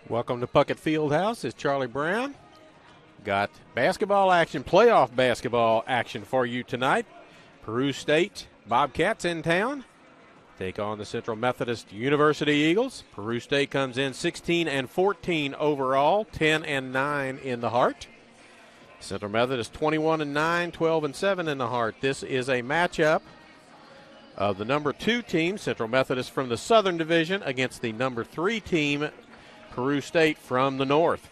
Welcome to Puckett Fieldhouse. It's Charlie Brown. Got basketball action, playoff basketball action for you tonight. Peru State Bobcats in town. Take on the Central Methodist University Eagles. Peru State comes in 16-14 overall, 10-9 in the heart. Central Methodist 21-9, 12-7 in the heart. This is a matchup of the number 2 team, Central Methodist from the Southern Division, against the number 3 team, Peru State from the North.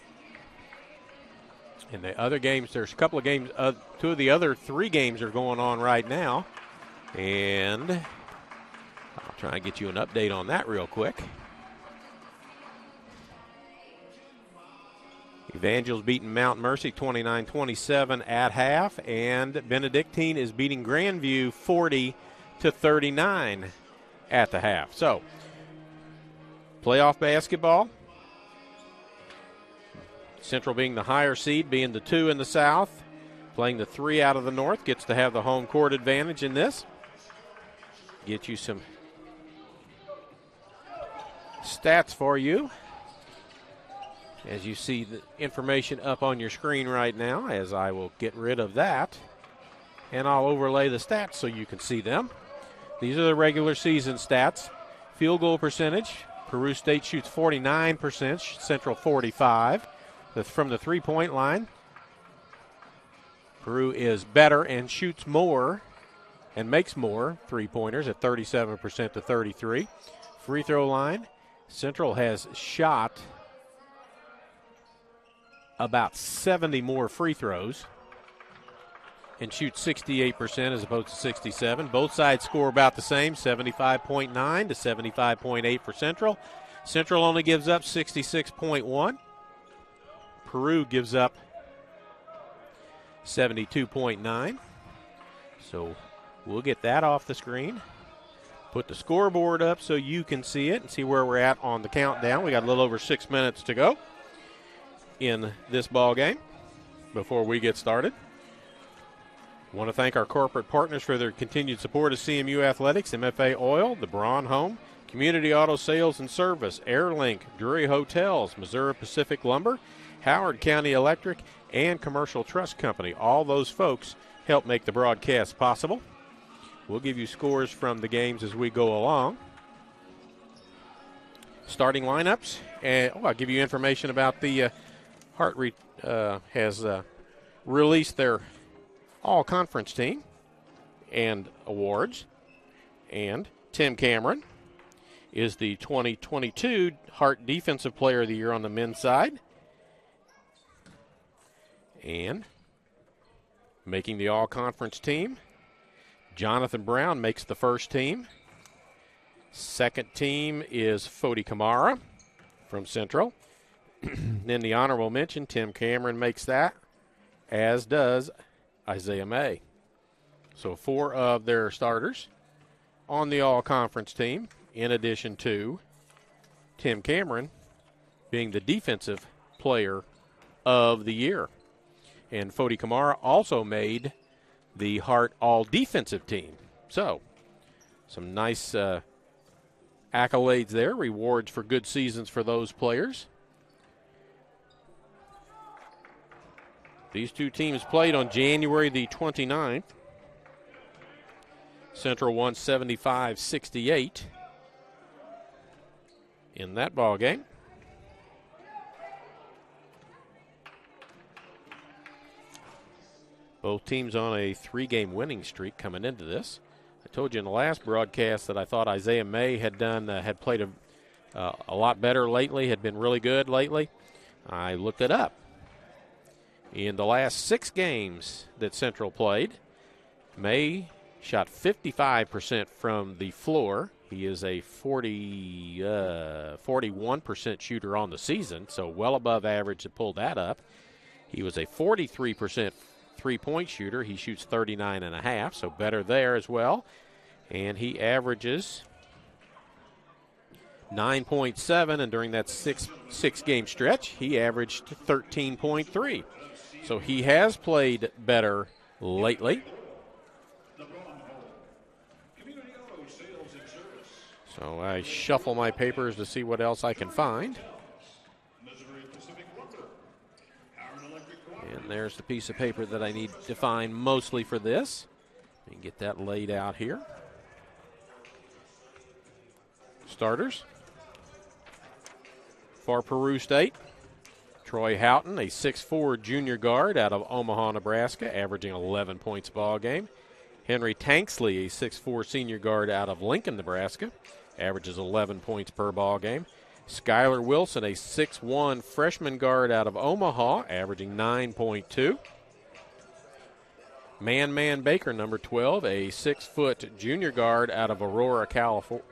In the other games, there's a couple of games, 2 of the other 3 games are going on right now. And I'll try and get you an update on that real quick. Evangel's beating Mount Mercy 29-27 at half, and Benedictine is beating Grandview 40-39 at the half. So, playoff basketball. Central being the higher seed, being the 2 in the South, playing the 3 out of the North, gets to have the home court advantage in this. Get you some stats for you as you see the information up on your screen right now, as I will get rid of that and I'll overlay the stats so you can see them. These are the regular season stats. Field goal percentage, Peru State shoots 49%, Central 45%. From the three-point line, Peru is better and shoots more and makes more three-pointers at 37% to 33%. Free throw line, Central has shot about 70 more free throws and shoots 68% as opposed to 67%. Both sides score about the same, 75.9 to 75.8 for Central. Central only gives up 66.1. Peru gives up 72.9. So we'll get that off the screen. Put the scoreboard up so you can see it and see where we're at on the countdown. We got a little over 6 minutes to go in this ball game before we get started. Want to thank our corporate partners for their continued support of CMU Athletics: MFA Oil, the Braun Home, Community Auto Sales and Service, Airlink, Drury Hotels, Missouri Pacific Lumber, Howard County Electric, and Commercial Trust Company. All those folks help make the broadcast possible. We'll give you scores from the games as we go along. Starting lineups, and I'll give you information about the Hart has released their all-conference team and awards. And Tim Cameron is the 2022 Hart Defensive Player of the Year on the men's side. And making the all-conference team, Jonathan Brown makes the first team. Second team is Fody Kamara from Central. Then the honorable mention, Tim Cameron makes that, as does Isaiah May. So 4 of their starters on the all-conference team, in addition to Tim Cameron being the defensive player of the year. And Fody Kamara also made the Hart all-defensive team. So, some nice accolades there, rewards for good seasons for those players. These 2 teams played on January the 29th. Central won 75-68 in that ball game. Both teams on a 3-game winning streak coming into this. I told you in the last broadcast that I thought Isaiah May had played a lot better lately, had been really good lately. I looked it up. In the last 6 games that Central played, May shot 55% from the floor. He is a 41% shooter on the season, so well above average to pull that up. He was a 43% three-point shooter. He shoots 39.5, so better there as well. And he averages 9.7, and during that six-game stretch, he averaged 13.3. So he has played better lately. So I shuffle my papers to see what else I can find. And there's the piece of paper that I need to find mostly for this. And get that laid out here. Starters. For Peru State, Troy Houghton, a 6'4" junior guard out of Omaha, Nebraska, averaging 11 points a ball game. Henry Tanksley, a 6'4" senior guard out of Lincoln, Nebraska, averages 11 points per ball game. Skylar Wilson, a 6'1" freshman guard out of Omaha, averaging 9.2. Man Baker, number 12, a 6' junior guard out of Aurora,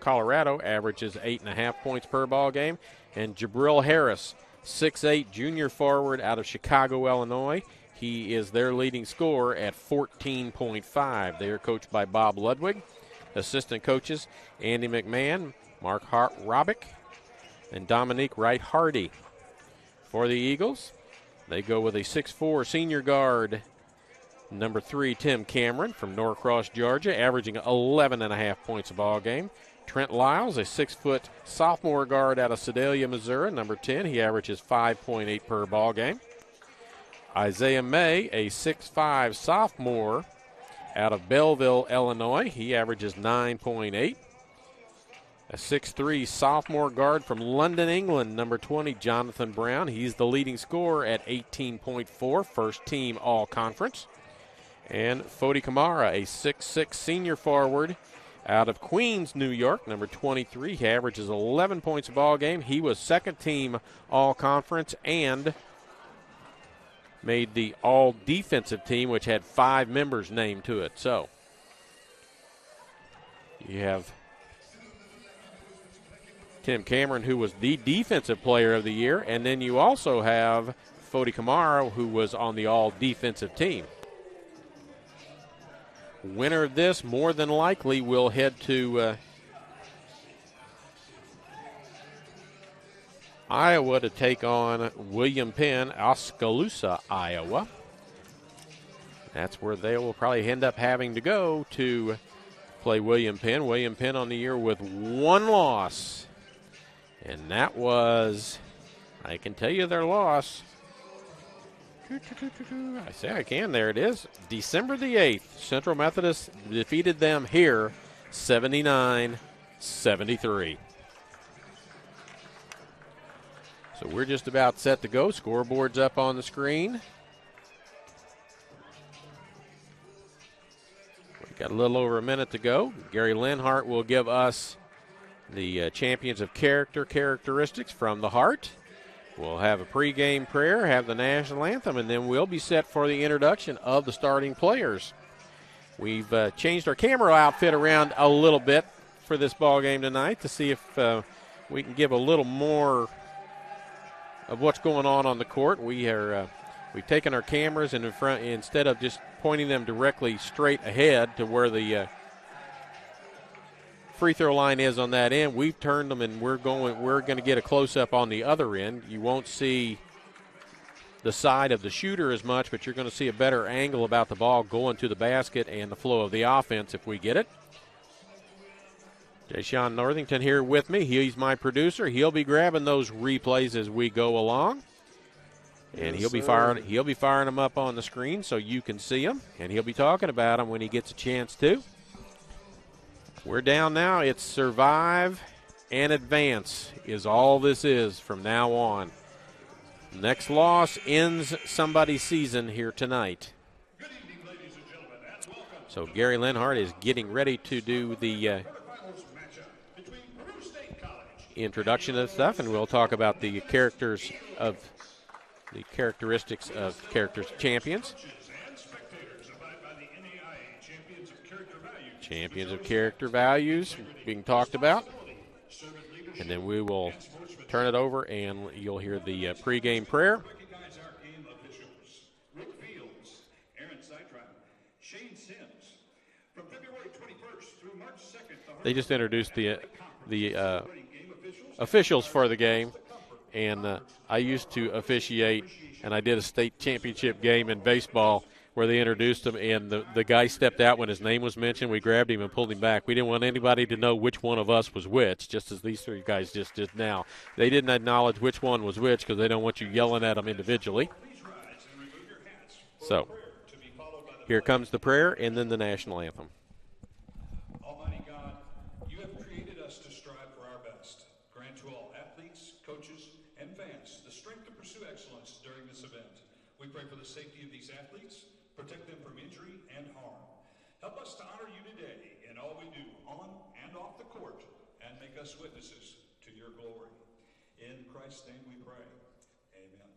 Colorado, averages 8.5 points per ball game. And Jabril Harris, 6'8" junior forward out of Chicago, Illinois. He is their leading scorer at 14.5. They are coached by Bob Ludwig. Assistant coaches, Andy McMahon, Mark Robick, and Dominique Wright-Hardy. For the Eagles, they go with a 6'4" senior guard, number 3, Tim Cameron from Norcross, Georgia, averaging 11.5 points a ball game. Trent Lyles, a 6' sophomore guard out of Sedalia, Missouri, number 10. He averages 5.8 per ball game. Isaiah May, a 6'5" sophomore out of Belleville, Illinois. He averages 9.8. A 6'3" sophomore guard from London, England, number 20, Jonathan Brown. He's the leading scorer at 18.4, first team all-conference. And Fodi Kamara, a 6'6" senior forward out of Queens, New York, number 23. He averages 11 points a ball game. He was second team all-conference and made the all-defensive team, which had 5 members named to it. So you have Tim Cameron, who was the defensive player of the year, and then you also have Fodi Kamara, who was on the all-defensive team. Winner of this, more than likely, will head to Iowa to take on William Penn, Oskaloosa, Iowa. That's where they will probably end up having to go to play William Penn. William Penn on the year with 1 loss. And that was, I can tell you their loss. I say I can. There it is. December the 8th, Central Methodist defeated them here 79-73. So we're just about set to go. Scoreboard's up on the screen. We've got a little over a minute to go. Gary Lenhart will give us the Champions of Characteristics from the Heart. We'll have a pregame prayer, have the national anthem, and then we'll be set for the introduction of the starting players. We've changed our camera outfit around a little bit for this ball game tonight to see if we can give a little more of what's going on the court. We've taken our cameras and instead of just pointing them directly straight ahead to where the free throw line is on that end, we've turned them and we're going to get a close-up on the other end. You won't see the side of the shooter as much, but you're going to see a better angle about the ball going to the basket and the flow of the offense if we get it. Jay-Sean Northington here with me. He's my producer. He'll be grabbing those replays as we go along. And he'll be firing them up on the screen so you can see them, and he'll be talking about them when he gets a chance to. We're down now. It's survive and advance is all this is from now on. Next loss ends somebody's season here tonight. So Gary Lenhart is getting ready to do the introduction of stuff, and we'll talk about the characteristics of characters champions. Champions of character values being talked about. And then we will turn it over and you'll hear the pregame prayer. They just introduced the officials for the game. And I used to officiate, and I did a state championship game in baseball where they introduced him, and the guy stepped out when his name was mentioned. We grabbed him and pulled him back. We didn't want anybody to know which one of us was which, just as these three guys just did now. They didn't acknowledge which one was which because they don't want you yelling at them individually. So here comes the prayer and then the national anthem. Almighty God, you have created us to strive for our best. Grant to all athletes, coaches, and fans the strength to pursue excellence during this event. We pray for the safety of these athletes, protect them from injury and harm. Help us to honor you today in all we do on and off the court, and make us witnesses to your glory. In Christ's name we pray. Amen.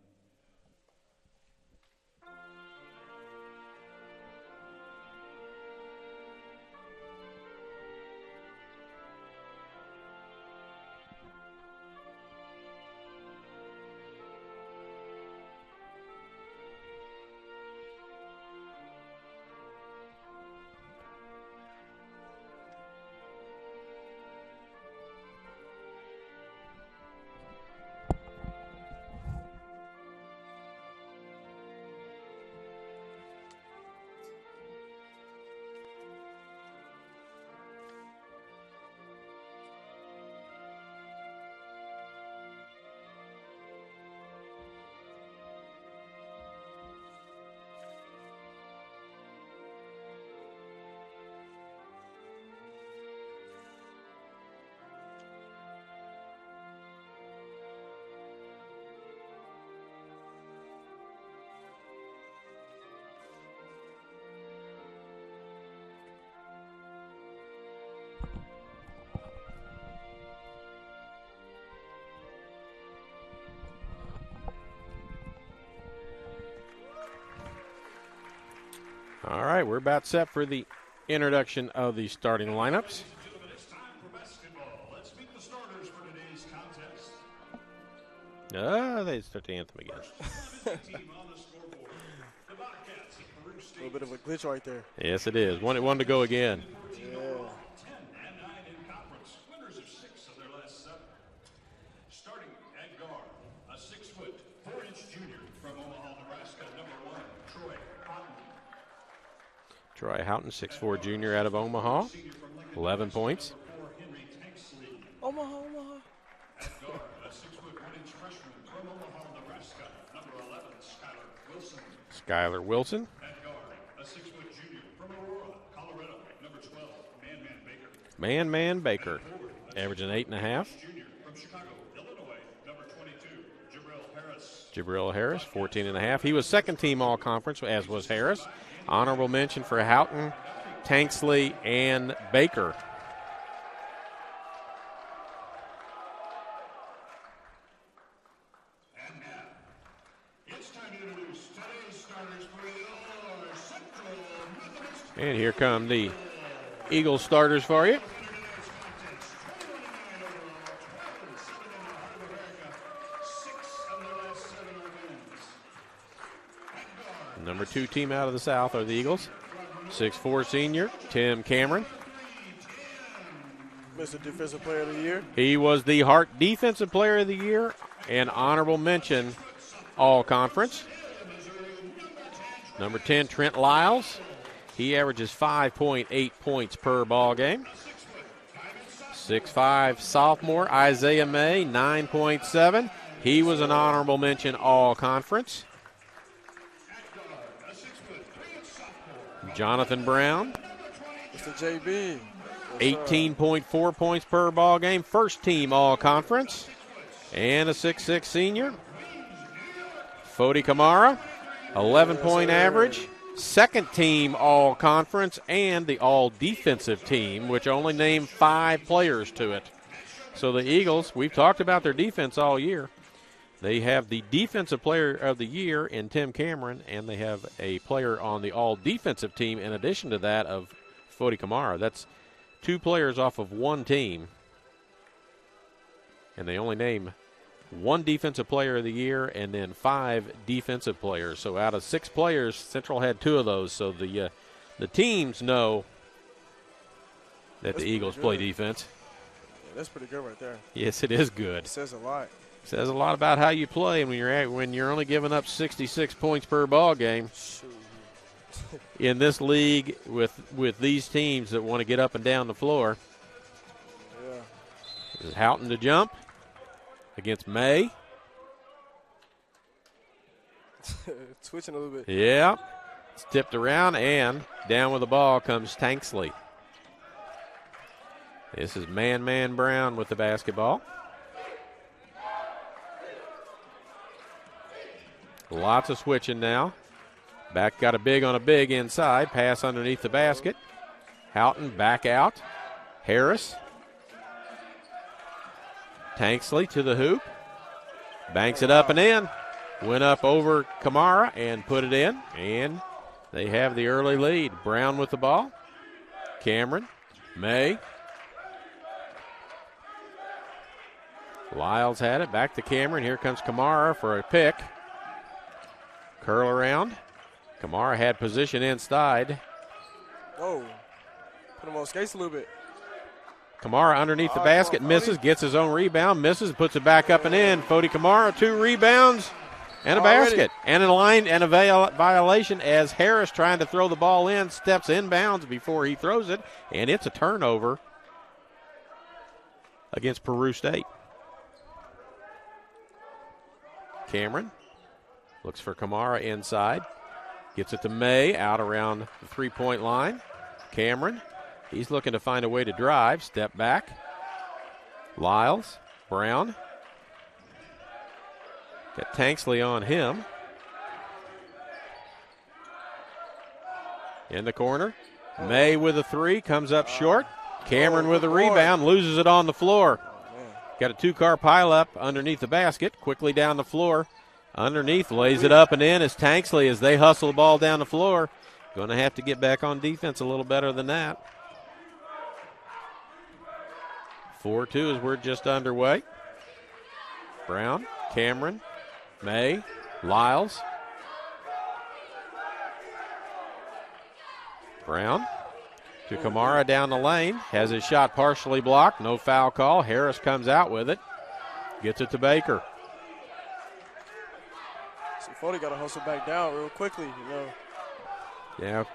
All right, we're about set for the introduction of the starting lineups. It's time for basketball. Let's meet the starters for today's contest. They start the anthem again. Team on the scoreboard. The Bobcats of Peru A State. little bit of a glitch right there. Yes, it is. One to go again. 10 and 9 in conference. Winners of 6 of their last 7. Starting at guard, a 6-foot, 4-inch junior from Omaha, Nebraska, number 1, Troy Cotton. Troy Houghton, 6'4" junior out of Omaha, 11 points. Omaha. At guard, a 6-foot, 1-inch freshman from Omaha, Nebraska, number 11, Skylar Wilson. Skylar Wilson, At guard, a 6-foot junior from Aurora, Colorado, number 12, Baker. Man Baker, averaging 8.5. Junior from Chicago, Illinois, number 22, Harris. Jabril Harris, 14.5. He was second team all-conference, as was Harris. Honorable mention for Houghton, Tanksley, and Baker. And now, it's time to introduce today's starters for your Central Methodist. And here come the Eagles starters for you. Number 2 team out of the South are the Eagles. 6'4" senior, Tim Cameron. Mr. Defensive Player of the Year. He was the Hart Defensive Player of the Year and honorable mention all-conference. Number 10, Trent Lyles. He averages 5.8 points per ball game. 6'5" sophomore, Isaiah May, 9.7. He was an honorable mention all-conference. Jonathan Brown, Mr. JB. 18.4 points per ball game, first team all-conference, and a 6'6" senior. Fody Kamara, 11-point average, second team all-conference, and the all-defensive team, which only named 5 players to it. So the Eagles, we've talked about their defense all year. They have the Defensive Player of the Year in Tim Cameron, and they have a player on the all-defensive team in addition to that of Fody Kamara. That's 2 players off of 1 team, and they only name 1 Defensive Player of the Year and then 5 defensive players. So out of 6 players, Central had 2 of those. So the teams know that the Eagles play defense. Yeah, that's pretty good right there. Yes, it is good. It says a lot. Says a lot about how you play when you're only giving up 66 points per ball game. Shoot. in this league with these teams that want to get up and down the floor. Yeah. Houghton to jump against May. Twitching a little bit. Yeah. It's tipped around, and down with the ball comes Tanksley. This is Man Brown with the basketball. Lots of switching now. Back got a big on a big inside. Pass underneath the basket. Houghton back out. Harris. Tanksley to the hoop. Banks it up and in. Went up over Kamara and put it in. And they have the early lead. Brown with the ball. Cameron. May. Lyles had it. Back to Cameron. Here comes Kamara for a pick. Curl around. Kamara had position inside. Oh, put him on skates a little bit. Kamara underneath the basket, misses, gets his own rebound, misses, puts it back up and in. Fody Kamara, 2 rebounds and a basket. And a line and a violation as Harris, trying to throw the ball in, steps inbounds before he throws it, and it's a turnover against Peru State. Cameron looks for Kamara inside. Gets it to May, out around the three-point line. Cameron, he's looking to find a way to drive. Step back. Lyles, Brown. Got Tanksley on him. In the corner. May with a 3, comes up short. Cameron with a rebound, loses it on the floor. Got a 2-car pileup underneath the basket. Quickly down the floor. Underneath, lays it up and in as Tanksley as they hustle the ball down the floor. Going to have to get back on defense a little better than that. 4-2 as we're just underway. Brown, Cameron, May, Lyles. Brown to Kamara down the lane. Has his shot partially blocked. No foul call. Harris comes out with it. Gets it to Baker. Fody got to hustle back down real quickly, Yeah,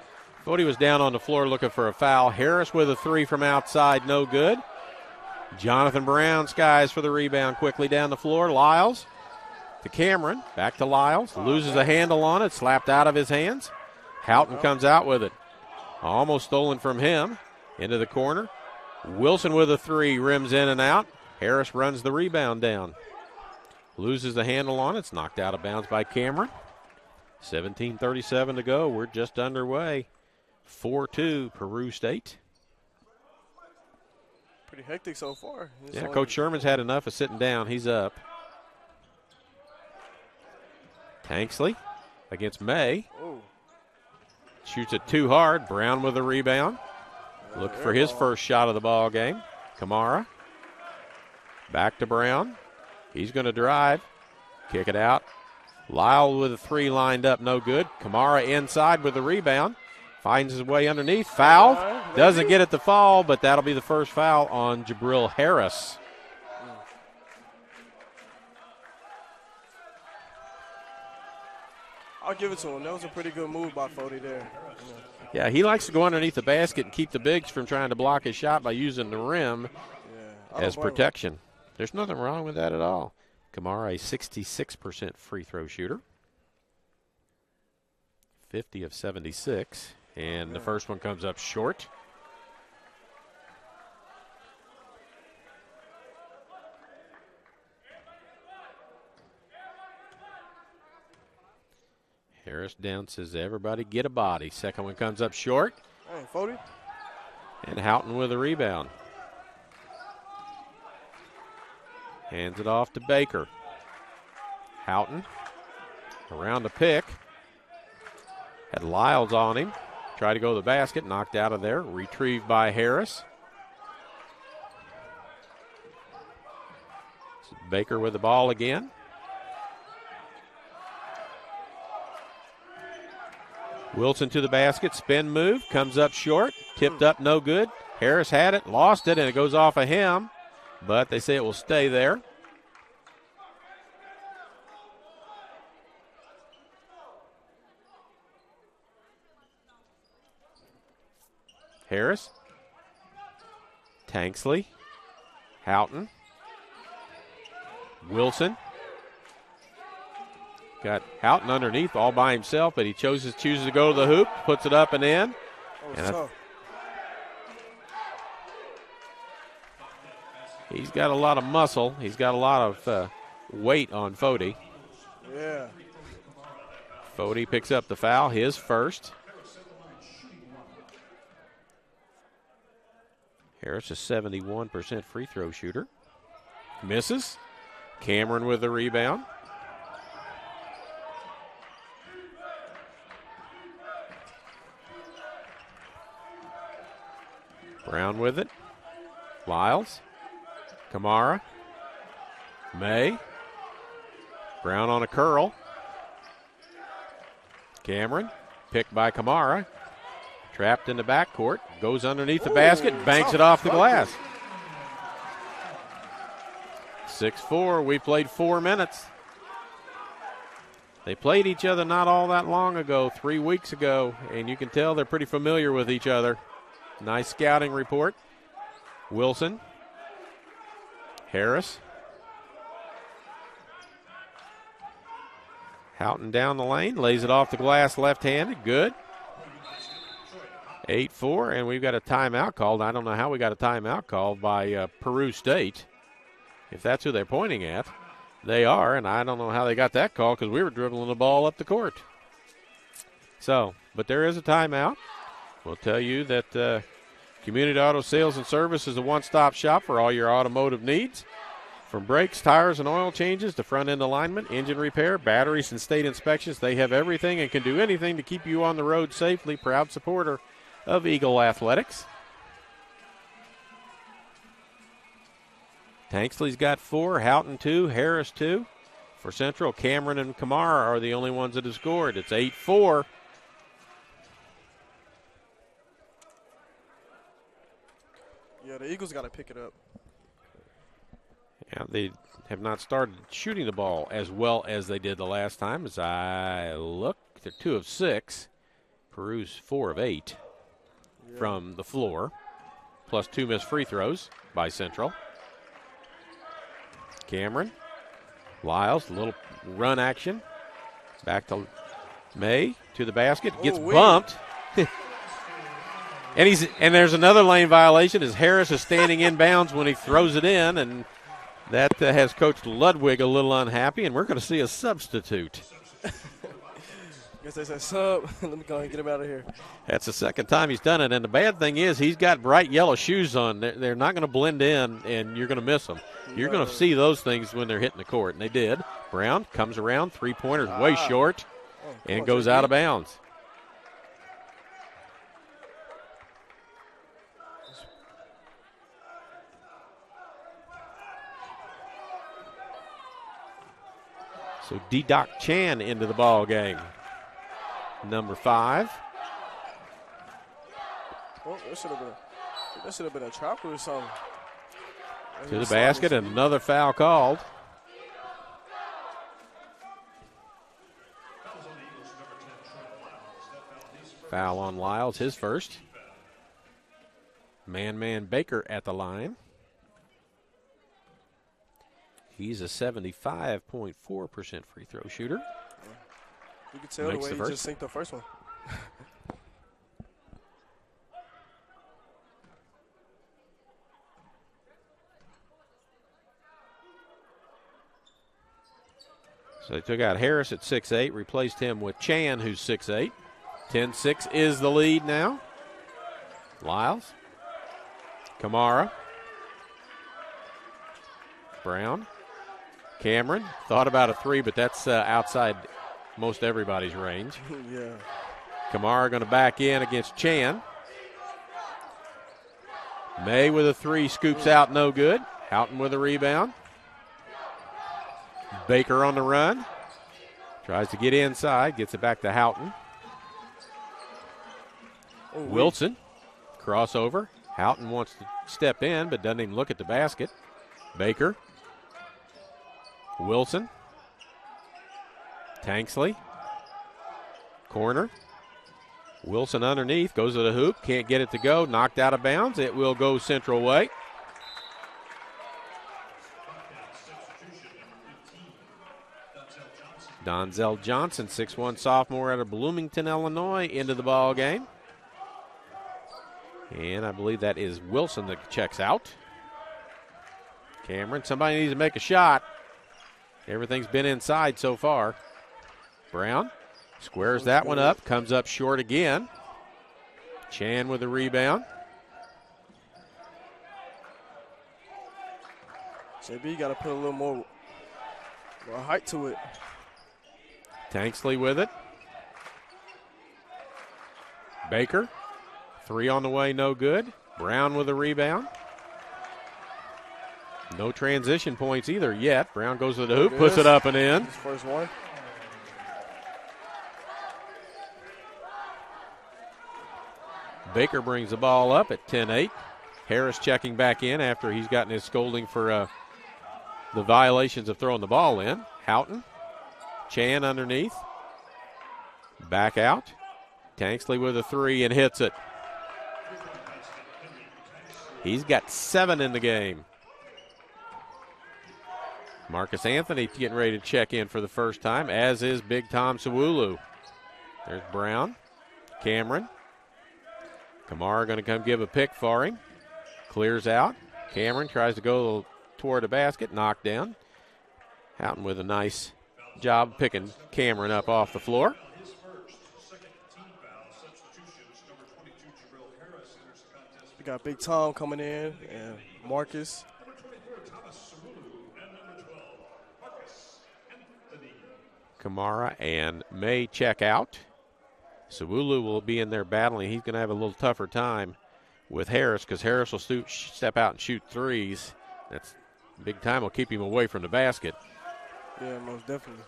Fody was down on the floor looking for a foul. Harris with a 3 from outside, no good. Jonathan Brown skies for the rebound quickly down the floor. Lyles to Cameron, back to Lyles. Loses a handle on it, slapped out of his hands. Houghton comes out with it. Almost stolen from him. Into the corner. Wilson with a 3, rims in and out. Harris runs the rebound down. Loses the handle on it. It's knocked out of bounds by Cameron. 17:37 to go. We're just underway. 4-2 Peru State. Pretty hectic so far. Yeah, Coach Sherman's had enough of sitting down. He's up. Tanksley against May. Ooh. Shoots it too hard. Brown with a rebound. Looking for his first shot of the ball game. Kamara. Back to Brown. He's going to drive. Kick it out. Lyle with a 3 lined up, no good. Kamara inside with the rebound. Finds his way underneath. Foul. Doesn't get it to fall, but that'll be the first foul on Jabril Harris. I'll give it to him. That was a pretty good move by Fody there. Yeah, he likes to go underneath the basket and keep the bigs from trying to block his shot by using the rim as protection. There's nothing wrong with that at all. Kamara, a 66% free throw shooter. 50 of 76. And the first one comes up short. Harris down, says everybody get a body. Second one comes up short. Hey, Fody. And Houghton with a rebound. Hands it off to Baker. Houghton around the pick. Had Lyles on him. Tried to go to the basket, knocked out of there. Retrieved by Harris. Baker with the ball again. Wilson to the basket, spin move, comes up short, tipped up, no good. Harris had it, lost it, and it goes off of him. But they say it will stay there. Harris. Tanksley. Houghton. Wilson. Got Houghton underneath all by himself, but he chooses to go to the hoop, puts it up and in. He's got a lot of muscle. He's got a lot of weight on Fody. Yeah. Fody picks up the foul, his first. Harris, a 71% free throw shooter. Misses. Cameron with the rebound. Brown with it. Lyles. Kamara. May. Brown on a curl. Cameron. Picked by Kamara. Trapped in the backcourt. Goes underneath the basket. Banks it off the glass. 6-4. We played 4 minutes. They played each other not all that long ago, 3 weeks ago, and you can tell they're pretty familiar with each other. Nice scouting report. Wilson. Harris. Houghton down the lane, lays it off the glass left-handed. Good. 8-4, and we've got a timeout called. I don't know how we got a timeout called by Peru State. If that's who they're pointing at, they are, and I don't know how they got that call because we were dribbling the ball up the court. So, but there is a timeout. We'll tell you that Community Auto Sales and Service is a one-stop shop for all your automotive needs. From brakes, tires, and oil changes to front-end alignment, engine repair, batteries, and state inspections, they have everything and can do anything to keep you on the road safely. Proud supporter of Eagle Athletics. Tanksley's got 4, Houghton 2, Harris 2. For Central, Cameron and Kamara are the only ones that have scored. It's 8-4. Yeah, the Eagles got to pick it up. Yeah, they have not started shooting the ball as well as they did the last time. As I look, they're 2 of 6. Peru's 4 of 8 from the floor, plus 2 missed free throws by Central. Cameron. Lyles, a little run action. Back to May, to the basket, gets bumped. And there's another lane violation as Harris is standing inbounds when he throws it in, and that has Coach Ludwig a little unhappy, and we're going to see a substitute. Guess they said sub. Let me go ahead and get him out of here. That's the second time he's done it, and the bad thing is he's got bright yellow shoes on. They're not going to blend in, and you're going to miss them. You're going to see those things when they're hitting the court, and they did. Brown comes around, three-pointer's way short, and goes out of bounds. So D-Doc Chan into the ball game. Number 5. Oh, that should have been a travel or something. To the basket, and another foul called. Foul on Lyles, his first. Man Baker at the line. He's a 75.4% free throw shooter. You can tell the way he just sinked the first one. So they took out Harris at 6'8", replaced him with Chan, who's 6'8". 10-6 is the lead now. Lyles. Kamara. Brown. Cameron thought about a 3, but that's outside most everybody's range. Yeah. Kamara going to back in against Chan. May with a 3, scoops out, no good. Houghton with a rebound. Baker on the run. Tries to get inside, gets it back to Houghton. Wilson, crossover. Houghton wants to step in, but doesn't even look at the basket. Baker. Wilson. Tanksley. Corner. Wilson underneath, goes to the hoop, can't get it to go, knocked out of bounds. It will go Central way. Donzel Johnson, 6'1" sophomore out of Bloomington, Illinois, into the ball game. And I believe that is Wilson that checks out. Cameron, somebody needs to make a shot. Everything's been inside so far. Brown squares that one up, comes up short again. Chan with the rebound. JB got to put a little more height to it. Tanksley with it. Baker, 3 on the way, no good. Brown with a rebound. No transition points either yet. Brown goes to the hoop, puts it up and in. His first one. Baker brings the ball up at 10-8. Harris checking back in after he's gotten his scolding for the violations of throwing the ball in. Houghton, Chan underneath. Back out. Tanksley with a 3 and hits it. He's got 7 in the game. Marcus Anthony getting ready to check in for the first time, as is Big Tom Sawulu. There's Brown. Cameron. Kamara going to come give a pick for him. Clears out. Cameron tries to go toward the basket. Knocked down. Houghton with a nice job picking Cameron up off the floor. We got Big Tom coming in and Marcus. Kamara and May check out. Sawulu will be in there battling. He's going to have a little tougher time with Harris because Harris will step out and shoot threes. That's Big Time will keep him away from the basket. Yeah, most definitely.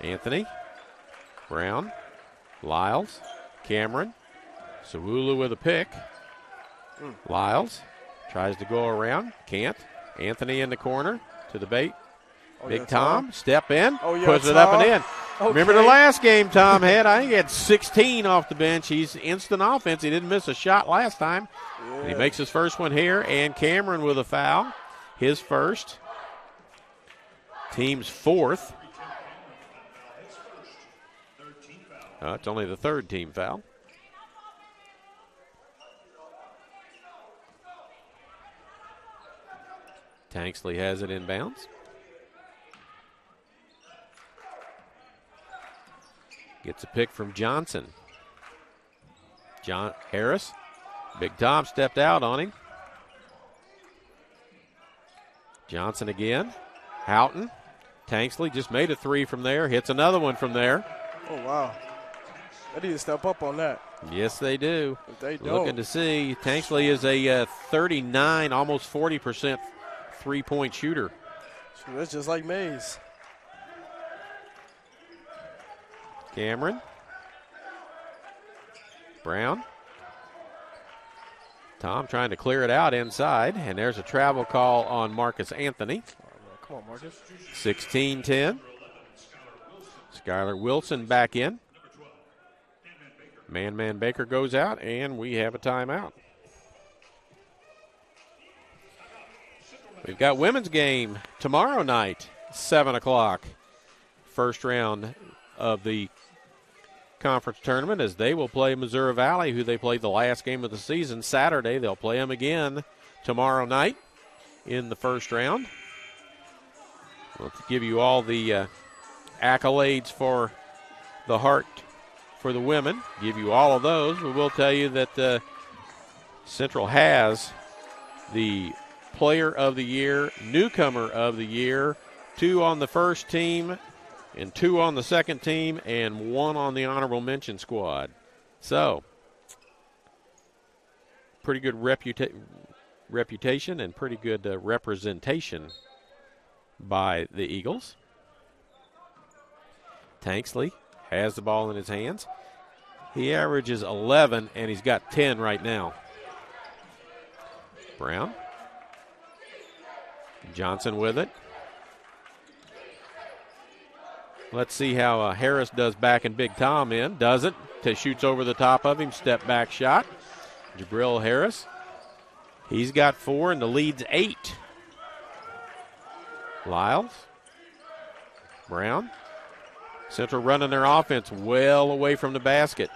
Anthony, Brown, Lyles, Cameron, Sawulu with a pick. Lyles tries to go around, can't. Anthony in the corner to the bait. Big Tom, step in, puts it up and in. Okay. Remember the last game Tom had? I think he had 16 off the bench. He's instant offense. He didn't miss a shot last time. Yeah. And he makes his first one here, and Cameron with a foul. His first. Team's fourth. It's only the third team foul. Tanksley has it inbounds. Gets a pick from Johnson. John Harris. Big Tom stepped out on him. Johnson again. Houghton. Tanksley just made a 3 from there. Hits another one from there. Oh, wow. They need to step up on that. Yes, they do. If they don't. Looking to see. Tanksley is a 39, almost 40% three-point shooter. So that's just like Mays. Cameron. Brown. Tom trying to clear it out inside, and there's a travel call on Marcus Anthony. Come on, Marcus. 16-10. Skylar Wilson back in. Man Baker goes out, and we have a timeout. We've got women's game tomorrow night, 7 o'clock. First round of the conference tournament as they will play Missouri Valley, who they played the last game of the season Saturday. They'll play them again tomorrow night in the first round. We'll give you all the accolades for the Heart for the women. Give you all of those. We will tell you that Central has the Player of the Year, Newcomer of the Year, 2 on the first team and 2 on the second team and 1 on the honorable mention squad. So, pretty good reputation and pretty good representation by the Eagles. Tanksley has the ball in his hands. He averages 11, and he's got 10 right now. Brown. Johnson with it. Let's see how Harris does back and Big Tom in. Doesn't. shoots over the top of him. Step back shot. Jabril Harris. He's got 4 and the lead's 8. Lyles. Brown. Central running their offense well away from the basket.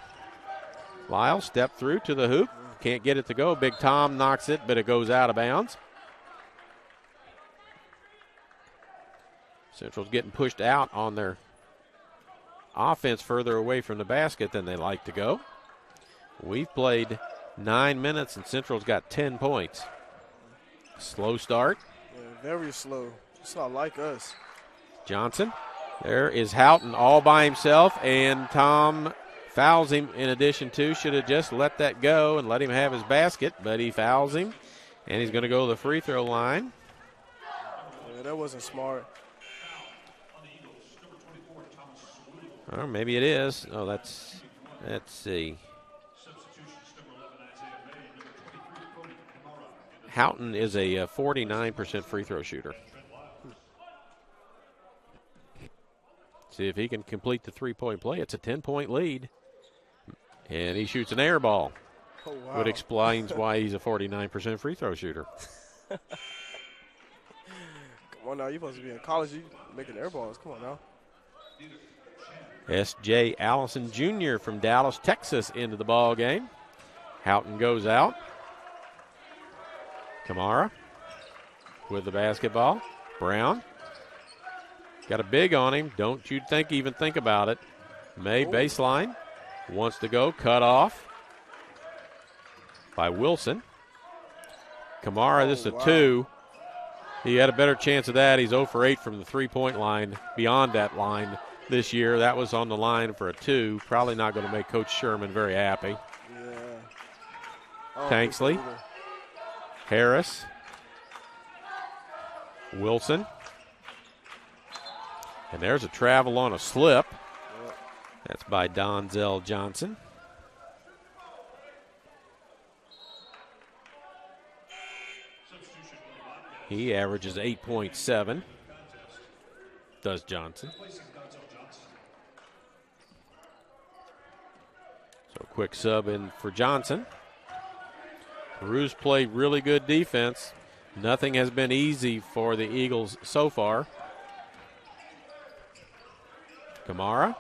Lyles step through to the hoop. Can't get it to go. Big Tom knocks it, but it goes out of bounds. Central's getting pushed out on their offense further away from the basket than they like to go. We've played 9 minutes, and Central's got 10 points. Slow start. Yeah, very slow. It's not like us. Johnson. There is Houghton all by himself, and Tom fouls him in addition to. Should have just let that go and let him have his basket, but he fouls him, and he's going to go to the free throw line. Yeah, that wasn't smart. Or maybe it is. Oh, let's see. Houghton is a 49% free throw shooter. See if he can complete the three-point play. It's a 10-point lead. And he shoots an air ball. Oh, wow. Which explains why he's a 49% free throw shooter. Come on now, you're supposed to be in college. You making air balls. Come on now. S.J. Allison Jr. from Dallas, Texas into the ball game. Houghton goes out. Kamara with the basketball. Brown. Got a big on him. Don't you even think about it. May baseline. Wants to go. Cut off by Wilson. Kamara, this is a 2. He had a better chance of that. He's 0 for 8 from the three-point line. Beyond that line this year. That was on the line for a 2. Probably not going to make Coach Sherman very happy. Yeah. Tanksley. Harris. Wilson. And there's a travel on a slip. Yep. That's by Donzel Johnson. He averages 8.7. Does Johnson. So quick sub in for Johnson. Peru's played really good defense. Nothing has been easy for the Eagles so far. Kamara.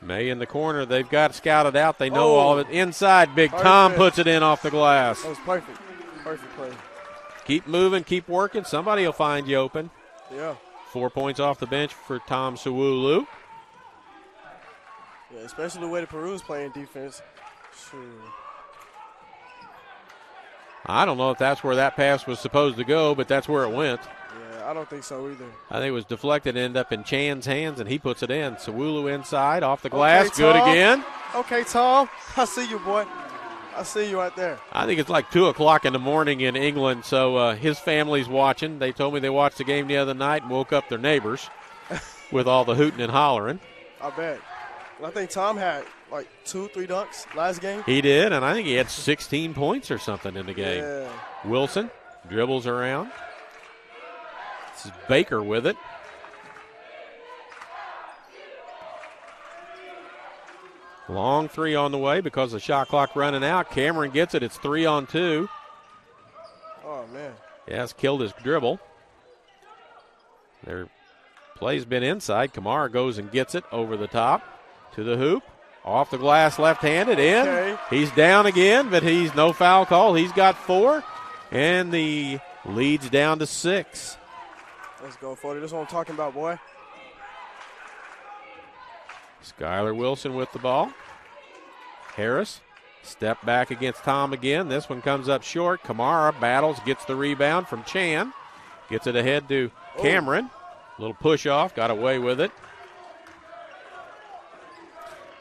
May in the corner. They've got scouted out. They know all of it. Inside, Big Tom puts it in off the glass. That was perfect. Perfect play. Keep moving, keep working. Somebody will find you open. Yeah. 4 points off the bench for Tom Suwulu. Yeah, especially the way the Peru's playing defense. Sure. I don't know if that's where that pass was supposed to go, but that's where it went. Yeah, I don't think so either. I think it was deflected, ended up in Chan's hands, and he puts it in. Suwulu inside, off the glass, Okay, good Tom. again. Okay, Tom. I see you, boy. I see you right there. I think it's like 2 o'clock in the morning in England, so his family's watching. They told me they watched the game the other night and woke up their neighbors with all the hooting and hollering. I bet. I think Tom had like 2-3 dunks last game. He did, and I think he had 16 points or something in the game. Yeah. Wilson dribbles around. This is Baker with it. Long 3 on the way because the shot clock running out. Cameron gets it. It's 3 on 2. Oh, man. Yeah, it's killed his dribble. Their play's been inside. Kamara goes and gets it over the top to the hoop. Off the glass, left-handed, in. Okay. He's down again, but he's no foul call. He's got 4, and the lead's down to 6. Let's go, 40. That's what I'm talking about, boy. Skylar Wilson with the ball. Harris, step back against Tom again. This one comes up short. Kamara battles, gets the rebound from Chan. Gets it ahead to Cameron. Little push off, got away with it.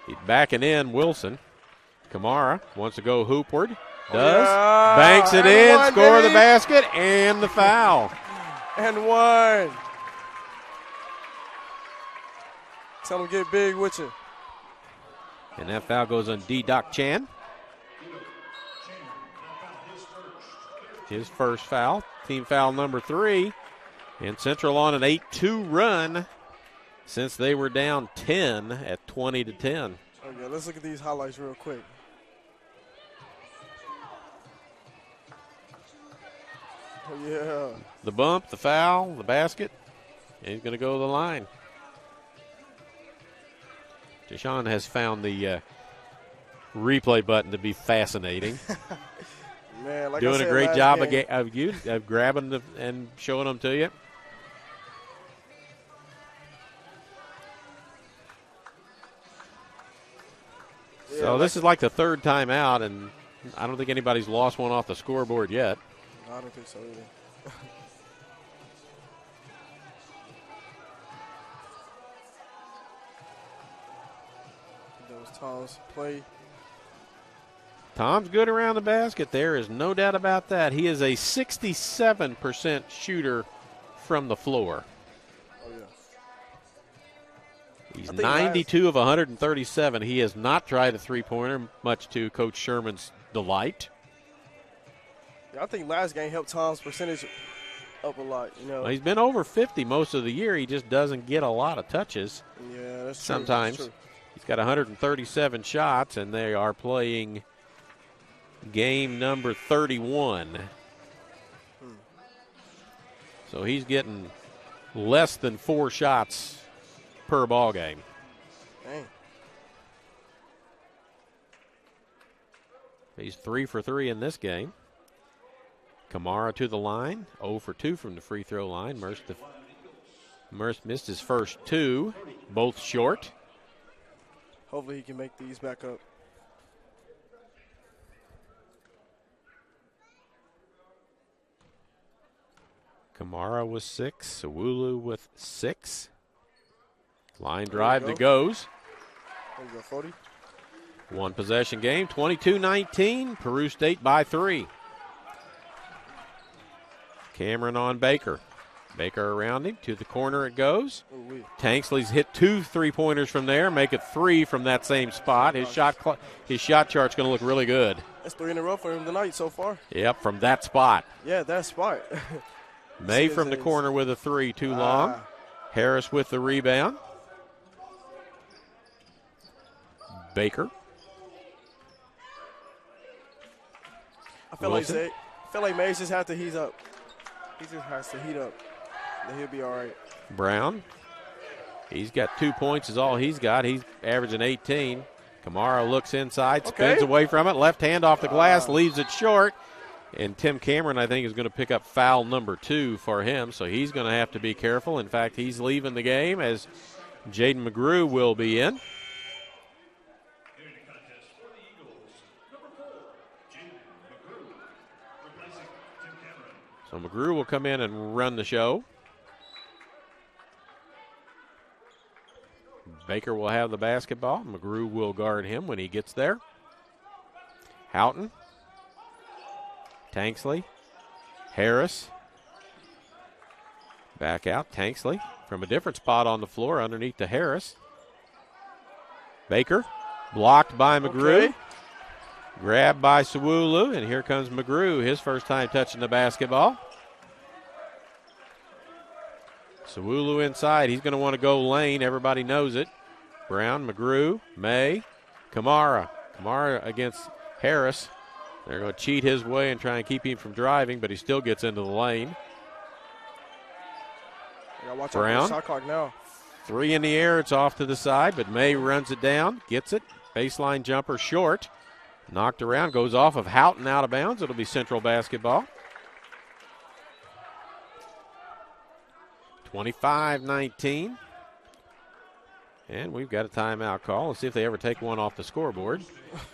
He's backing in Wilson. Kamara wants to go hoopward. Does. Yeah. Banks it And in, one, score the baby. basket, and the foul. And 1. Tell him to get big with you. And that foul goes on D-Doc Chan. His first foul, team foul number 3. And Central on an 8-2 run since they were down 10 at 20-10. Okay, let's look at these highlights real quick. Oh, yeah. The bump, the foul, the basket. And he's going to go to the line. Deshaun has found the replay button to be fascinating. Man, like Doing I said, a great last job game, of grabbing them and showing them to you. Yeah, So this is like the third time out, and I don't think anybody's lost one off the scoreboard yet. I don't think so either. That was Tom's play. Tom's good around the basket. There is no doubt about that. He is a 67% shooter from the floor. Oh, yeah. He's I think 92 of 137. He has not tried a three-pointer, much to Coach Sherman's delight. Yeah, I think last game helped Tom's percentage up a lot, you know. Well, he's been over 50 most of the year. He just doesn't get a lot of touches. Yeah, that's true. Sometimes. That's true. He's got 137 shots, and they are playing game number 31. So he's getting less than 4 shots per ball game. Dang. He's 3 for 3 in this game. Kamara to the line, 0 for 2 from the free throw line. Merce missed his first 2, both short. Hopefully he can make these back up. Kamara with 6, Sawulu with 6. Line drive that goes. There you go, 40. One possession game, 22-19, Peru State by 3. Cameron on Baker. Baker around him, to the corner it goes. Ooh-wee. Tanksley's hit 2 3-pointers from there, make it 3 from that same spot. His shot chart's going to look really good. That's 3 in a row for him tonight so far. Yep, from that spot. Yeah, that spot. May from the corner with a 3, too long. Harris with the rebound. Baker. I feel like Mays just has to heat up. He just has to heat up. Then he'll be all right. Brown. He's got 2 points is all he's got. He's averaging 18. Kamara looks inside, spins away from it. Left hand off the glass, leaves it short. And Tim Cameron, I think, is going to pick up foul number 2 for him. So he's going to have to be careful. In fact, he's leaving the game as Jaden McGrew will be in. So McGrew will come in and run the show. Baker will have the basketball. McGrew will guard him when he gets there. Houghton. Tanksley. Harris. Back out. Tanksley from a different spot on the floor underneath to Harris. Baker. Blocked by McGrew. Okay. Grabbed by Sawulu, and here comes McGrew, his first time touching the basketball. Sawulu inside. He's going to want to go lane. Everybody knows it. Brown, McGrew, May, Kamara. Kamara against Harris. They're going to cheat his way and try and keep him from driving, but he still gets into the lane. Watch Brown. out for the shot clock now. 3 in the air. It's off to the side, but May runs it down, gets it. Baseline jumper short. Knocked around, goes off of Houghton out of bounds. It'll be Central basketball. 25-19. And we've got a timeout call. Let's see if they ever take one off the scoreboard.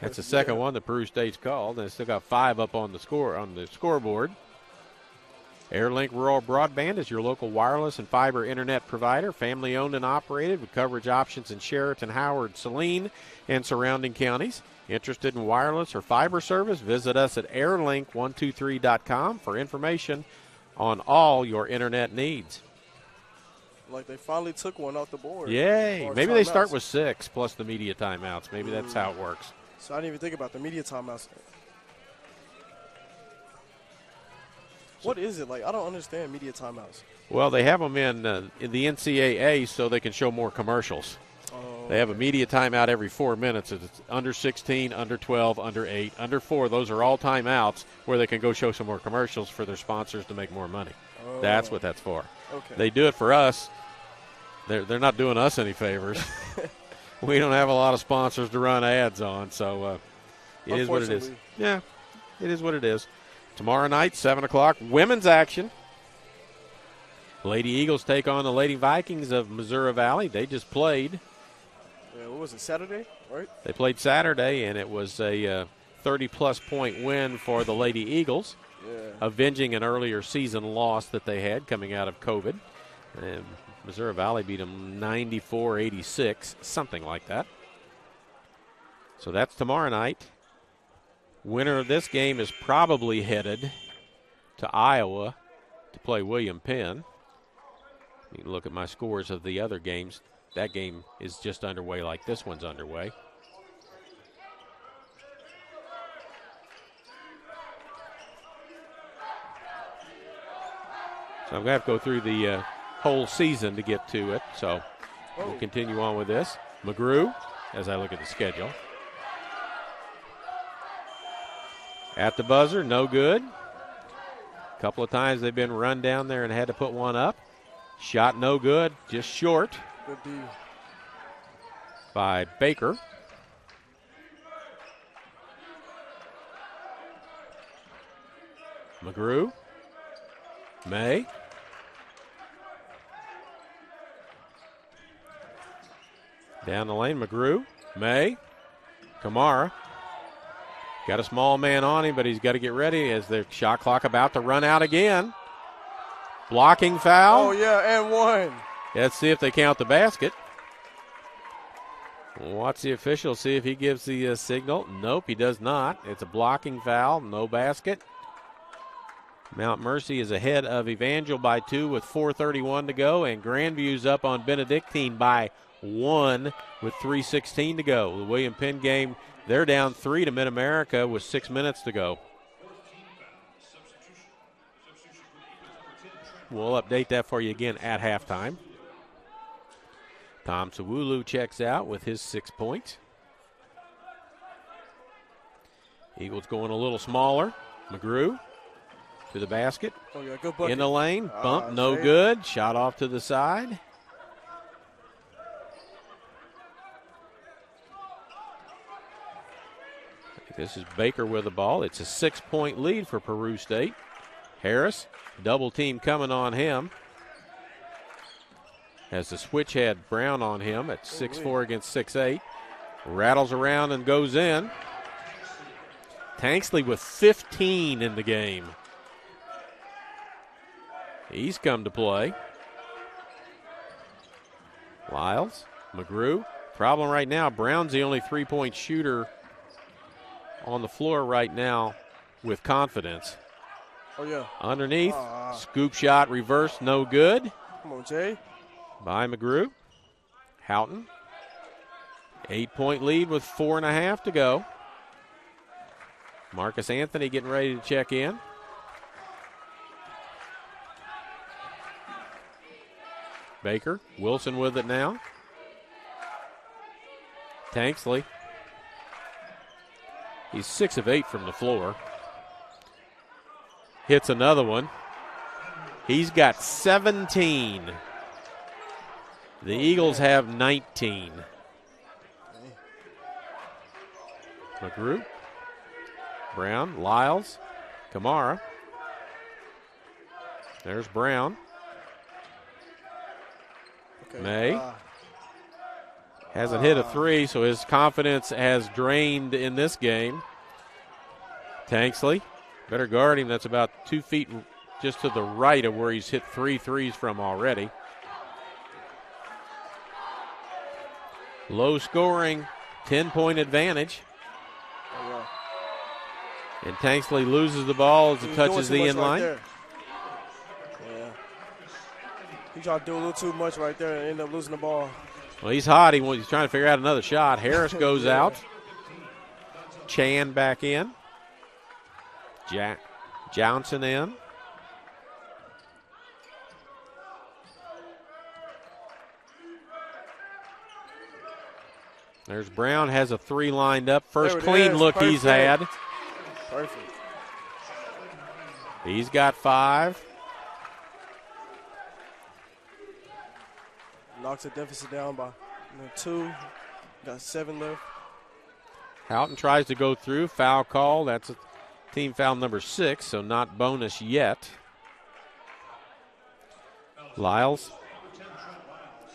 That's the second one that Peru State's called. And they still got 5 up on the scoreboard. AirLink Rural Broadband is your local wireless and fiber internet provider, family owned and operated with coverage options in Sheraton, Howard, Saline, and surrounding counties. Interested in wireless or fiber service? Visit us at airlink123.com for information on all your internet needs. Like they finally took one off the board. Yay. Maybe they start with 6 plus the media timeouts. Maybe that's how it works. So I didn't even think about the media timeouts. What is it? Like, I don't understand media timeouts. Well, they have them in the NCAA so they can show more commercials. Oh, They have a media timeout every 4 minutes. It's under 16, under 12, under 8, under 4. Those are all timeouts where they can go show some more commercials for their sponsors to make more money. Oh. That's what that's for. Okay. They do it for us. They're not doing us any favors. We don't have a lot of sponsors to run ads on, so it is what it is. Yeah, it is what it is. Tomorrow night, 7 o'clock, women's action. Lady Eagles take on the Lady Vikings of Missouri Valley. They just played. Yeah, what was it, Saturday, right? They played Saturday, and it was a 30-plus point win for the Lady Eagles, avenging an earlier season loss that they had coming out of COVID. And Missouri Valley beat them 94-86, something like that. So that's tomorrow night. Winner of this game is probably headed to Iowa to play William Penn. You can look at my scores of the other games. That game is just underway like this one's underway. So I'm going to have to go through the whole season to get to it. So we'll continue on with this. McGrew, as I look at the schedule. At the buzzer, no good. A couple of times they've been run down there and had to put one up. Shot no good, just short. Good D. By Baker. McGrew. May. Down the lane, McGrew. May. Kamara. Got a small man on him, but he's got to get ready as the shot clock about to run out again. Blocking foul. Oh, yeah, and one. Let's see if they count the basket. Watch the official, see if he gives the signal. Nope, he does not. It's a blocking foul, no basket. Mount Mercy is ahead of Evangel by 2 with 4:31 to go, and Grandview's up on Benedictine by 1 with 3:16 to go. The William Penn game, they're down 3 to Mid-America with 6 minutes to go. We'll update that for you again at halftime. Tom Sawulu checks out with his 6 points. Eagles going a little smaller. McGrew to the basket. Oh, yeah, good bucket. In the lane. Bump, no good. Shot off to the side. This is Baker with the ball. It's a 6-point lead for Peru State. Harris, double team coming on him. Has the switch had Brown on him at 6'4" against 6'8". Rattles around and goes in. Tanksley with 15 in the game. He's come to play. Lyles, McGrew. Problem right now, Brown's the only three-point shooter on the floor right now with confidence. Oh, yeah. Underneath, scoop shot, reverse, no good. Come on, Jay. By McGrew. Houghton. 8-point lead with 4.5 to go. Marcus Anthony getting ready to check in. Baker. Wilson with it now. Tanksley. He's 6 of 8 from the floor. Hits another one. He's got 17. The Eagles have 19. McGrew. Brown. Lyles. Kamara. There's Brown. Okay. May. Hasn't hit a three, so his confidence has drained in this game. Tanksley. Better guard him. That's about 2 feet just to the right of where he's hit 3 threes from already. Low scoring, 10-point advantage. Oh, yeah. And Tanksley loses the ball as it touches the end line. Yeah. He tried to do a little too much right there and end up losing the ball. Well, he's hot. He's trying to figure out another shot. Harris goes out. Chan back in. Johnson in. There's Brown, has a 3 lined up. First There it clean is. look Perfect. he's had. Perfect. He's got 5. Knocks the deficit down by 2. Got 7 left. Houghton tries to go through. Foul call. That's a team foul number 6, so not bonus yet. Lyles,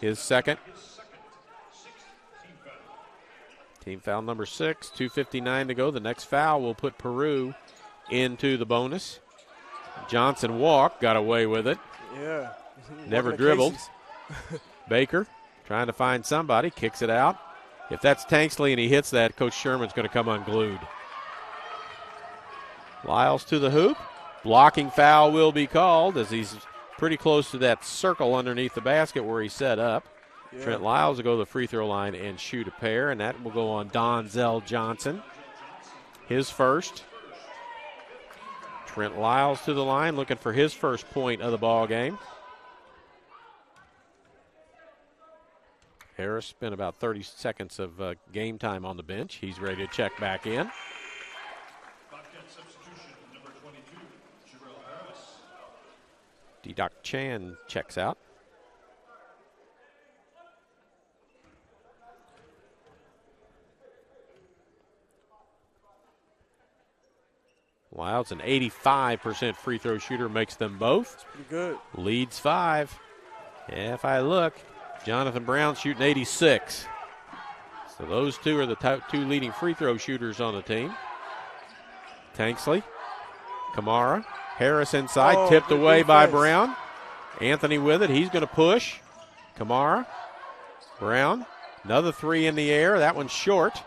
his second. Team foul number 6, 2:59 to go. The next foul will put Peru into the bonus. Johnson got away with it. Yeah. Never dribbled. Baker trying to find somebody, kicks it out. If that's Tanksley and he hits that, Coach Sherman's going to come unglued. Lyles to the hoop. Blocking foul will be called as he's pretty close to that circle underneath the basket where he set up. Yeah. Trent Lyles will go to the free throw line and shoot a pair, and that will go on Donzel Johnson. His first. Trent Lyles to the line looking for his first point of the ball game. Harris spent about 30 seconds of game time on the bench. He's ready to check back in. Dedoc Chan checks out. Lyles, an 85% free throw shooter, makes them both. That's pretty good. Leads 5. Yeah, if I look, Jonathan Brown shooting 86. So those two are the top 2 leading free throw shooters on the team. Tanksley, Kamara, Harris inside, tipped away by Brown. Anthony with it. He's going to push. Kamara, Brown, another 3 in the air. That one's short.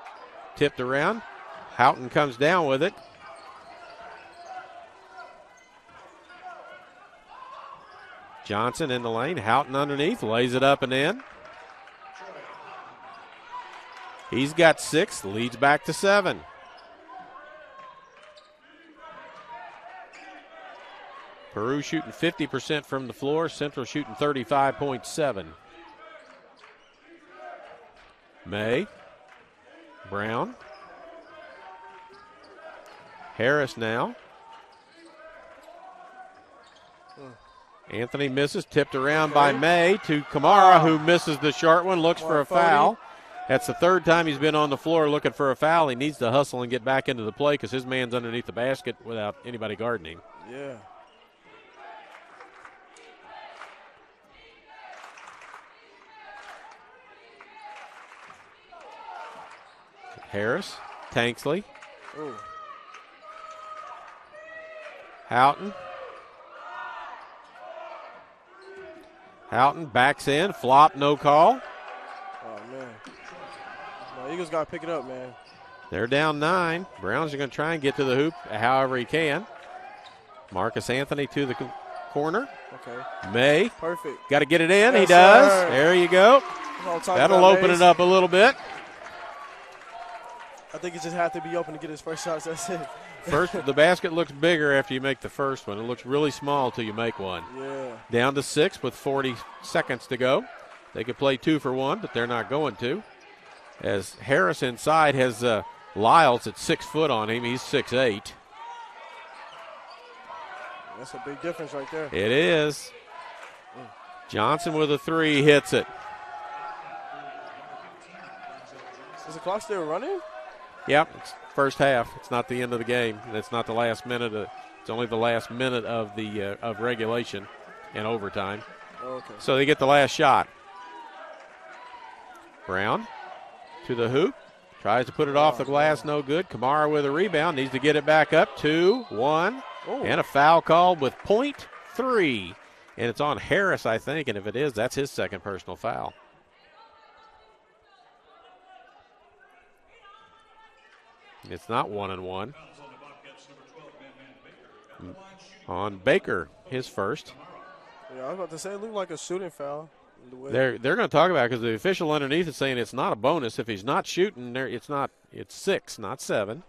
Tipped around. Houghton comes down with it. Johnson in the lane. Houghton underneath. Lays it up and in. He's got 6. Leads back to 7. Peru shooting 50% from the floor. Central shooting 35.7. May. Brown. Harris now. Anthony misses, tipped around by May to Kamara, who misses the short one, looks for a foul. That's the 3rd time he's been on the floor looking for a foul. He needs to hustle and get back into the play because his man's underneath the basket without anybody guarding him. Yeah. Harris, Tanksley. Ooh. Houghton. Houghton backs in, flop, no call. Oh, man. No, Eagles got to pick it up, man. They're down 9. Browns are going to try and get to the hoop however he can. Marcus Anthony to the corner. Okay. May. Perfect. Got to get it in. Yes, he does. Sir. There you go. That'll open it up a little bit. I think it just had to be open to get his first shots. That's it. The basket looks bigger after you make the first one. It looks really small till you make one. Yeah. Down to 6 with 40 seconds to go. They could play 2 for 1, but they're not going to. As Harris inside has Lyles at 6 foot on him. He's 6'8". That's a big difference right there. It is. Johnson with a 3 hits it. Is the clock still running? Yep, it's first half. It's not the end of the game. It's not the last minute. It's only the last minute of the of regulation and overtime. Okay. So they get the last shot. Brown to the hoop. Tries to put it off the glass. No good. Kamara with a rebound. Needs to get it back up. 2-1. And a foul called with .3. And it's on Harris, I think. And if it is, that's his second personal foul. It's not 1-1. On Baker, his first. Yeah, I was about to say it looked like a shooting foul. They're going to talk about it because the official underneath is saying it's not a bonus. If he's not shooting, it's 6, not 7.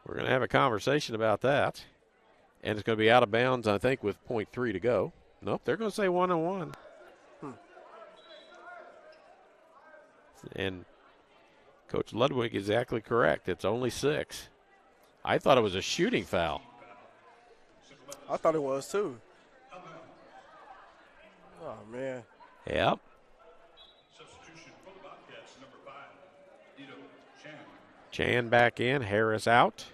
We're going to have a conversation about that. And it's going to be out of bounds, I think, with .3 to go. Nope, they're going to say 1-1. And Coach Ludwig is exactly correct. It's only 6. I thought it was a shooting foul. I thought it was too. Oh, man. Yep. Substitution for the Bobcats, number 5, Dito Chan. Chan back in. Harris out.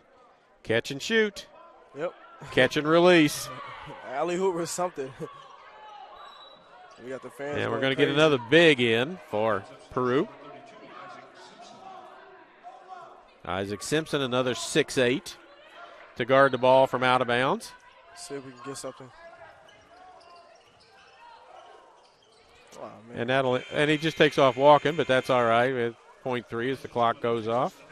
Catch and shoot. Yep. Catch and release. Alley hoop or something. We got the fans. And we're going going to get another big in for Peru. Isaac Simpson, another 6'8", to guard the ball from out of bounds. See if we can get something. Oh, man. And he just takes off walking, but that's all right. With .3 as the clock goes off.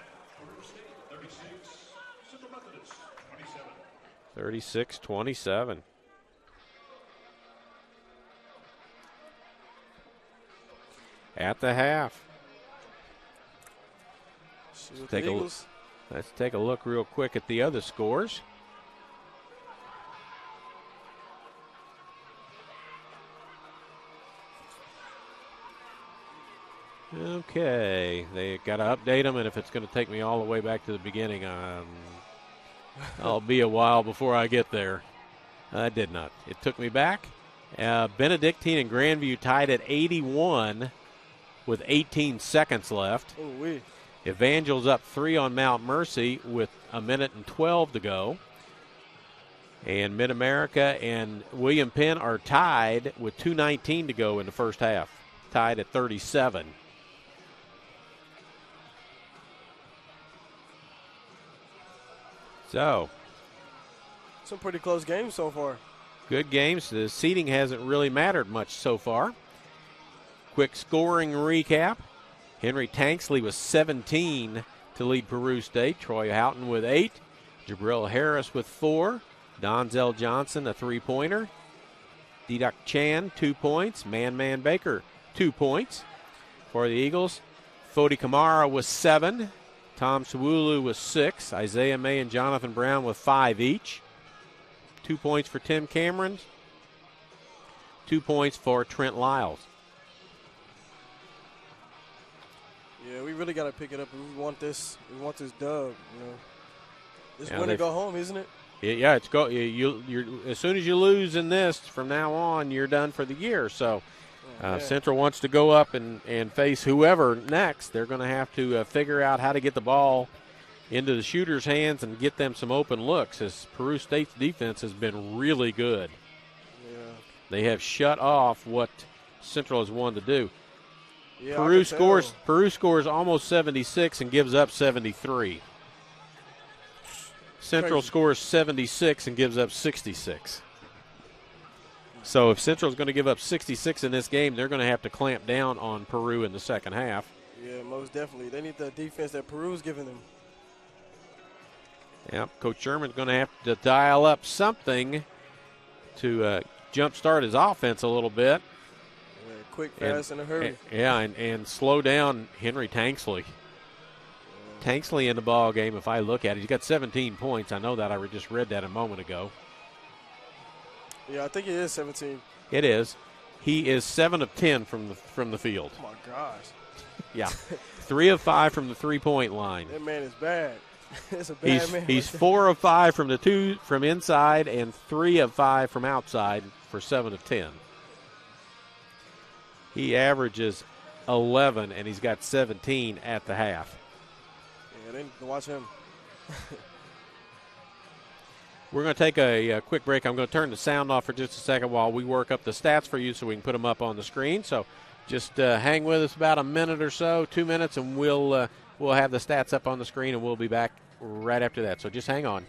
36-27. At the half. Let's take a look real quick at the other scores. Okay, they got to update them, and if it's going to take me all the way back to the beginning, I'll be a while before I get there. I did not. It took me back. Benedictine and Grandview tied at 81 with 18 seconds left. Ooh-wee. Evangel's up 3 on Mount Mercy with 1:12 to go. And Mid-America and William Penn are tied with 2:19 to go in the first half. Tied at 37. So, some pretty close games so far. Good games. The seeding hasn't really mattered much so far. Quick scoring recap. Henry Tanksley with 17 to lead Peru State. Troy Houghton with 8. Jabril Harris with 4. Donzel Johnson, a 3-pointer. Deduck Chan, 2 points. Man Baker, 2 points. For the Eagles, Fodi Kamara with 7. Tom Sawulu with 6. Isaiah May and Jonathan Brown with 5 each. 2 points for Tim Cameron. 2 points for Trent Lyles. Yeah, we really got to pick it up. We want this dub. You know, this Yeah, win to go home, isn't it? Yeah, it's go. You're as soon as you lose in this, from now on, you're done for the year. So, Central wants to go up and face whoever next. They're going to have to figure out how to get the ball into the shooters' hands and get them some open looks, as Peru State's defense has been really good. Yeah. They have shut off what Central has wanted to do. Yeah, Peru scores almost 76 and gives up 73. Central scores 76 and gives up 66. So if Central's going to give up 66 in this game, they're going to have to clamp down on Peru in the second half. Yeah, most definitely. They need the defense that Peru's giving them. Yep, Coach Sherman's going to have to dial up something to jumpstart his offense a little bit. Yeah, quick, fast, in a hurry. And slow down Henry Tanksley. Tanksley in the ball game, if I look at it, he's got 17 points. I know that. I just read that a moment ago. Yeah, I think it is 17. It is. He is 7 of 10 from the field. Oh, my gosh. Yeah. 3 of 5 from the three-point line. That man is bad. It's a bad man. He's 4 of 5 from the 2 from inside and 3 of 5 from outside for 7 of 10. He averages 11, and he's got 17 at the half. Yeah, they need to watch him. We're going to take a quick break. I'm going to turn the sound off for just a second while we work up the stats for you so we can put them up on the screen. So just hang with us about a minute or so, 2 minutes, and we'll have the stats up on the screen, and we'll be back right after that. So just hang on.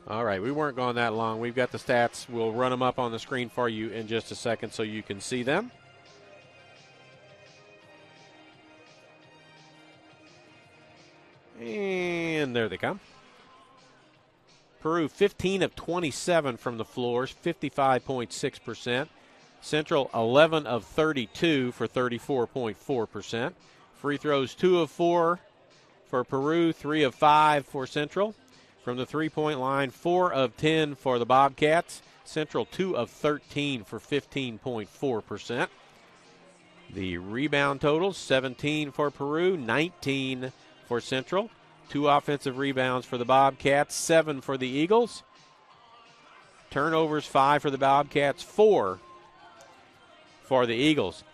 All right, we weren't going that long. We've got the stats. We'll run them up on the screen for you in just a second so you can see them. And there they come. Peru, 15 of 27 from the floors, 55.6%. Central, 11 of 32 for 34.4%. Free throws, 2 of 4 for Peru, 3 of 5 for Central. From the three-point line, 4 of 10 for the Bobcats. Central, 2 of 13 for 15.4%. The rebound totals, 17 for Peru, 19 for Central. 2 offensive rebounds for the Bobcats, 7 for the Eagles. Turnovers, 5 for the Bobcats, 4 for the Eagles.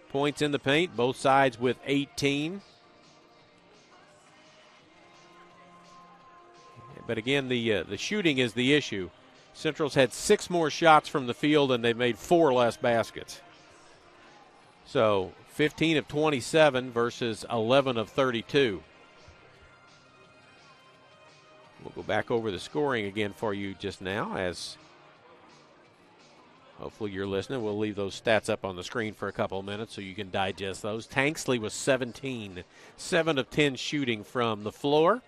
Points in the paint, both sides with 18. But again, the shooting is the issue. Central's had 6 more shots from the field, and they've made 4 less baskets. So 15 of 27 versus 11 of 32. We'll go back over the scoring again for you just now, as hopefully you're listening. We'll leave those stats up on the screen for a couple of minutes so you can digest those. Tanksley was 17, 7 of 10 shooting from the floor.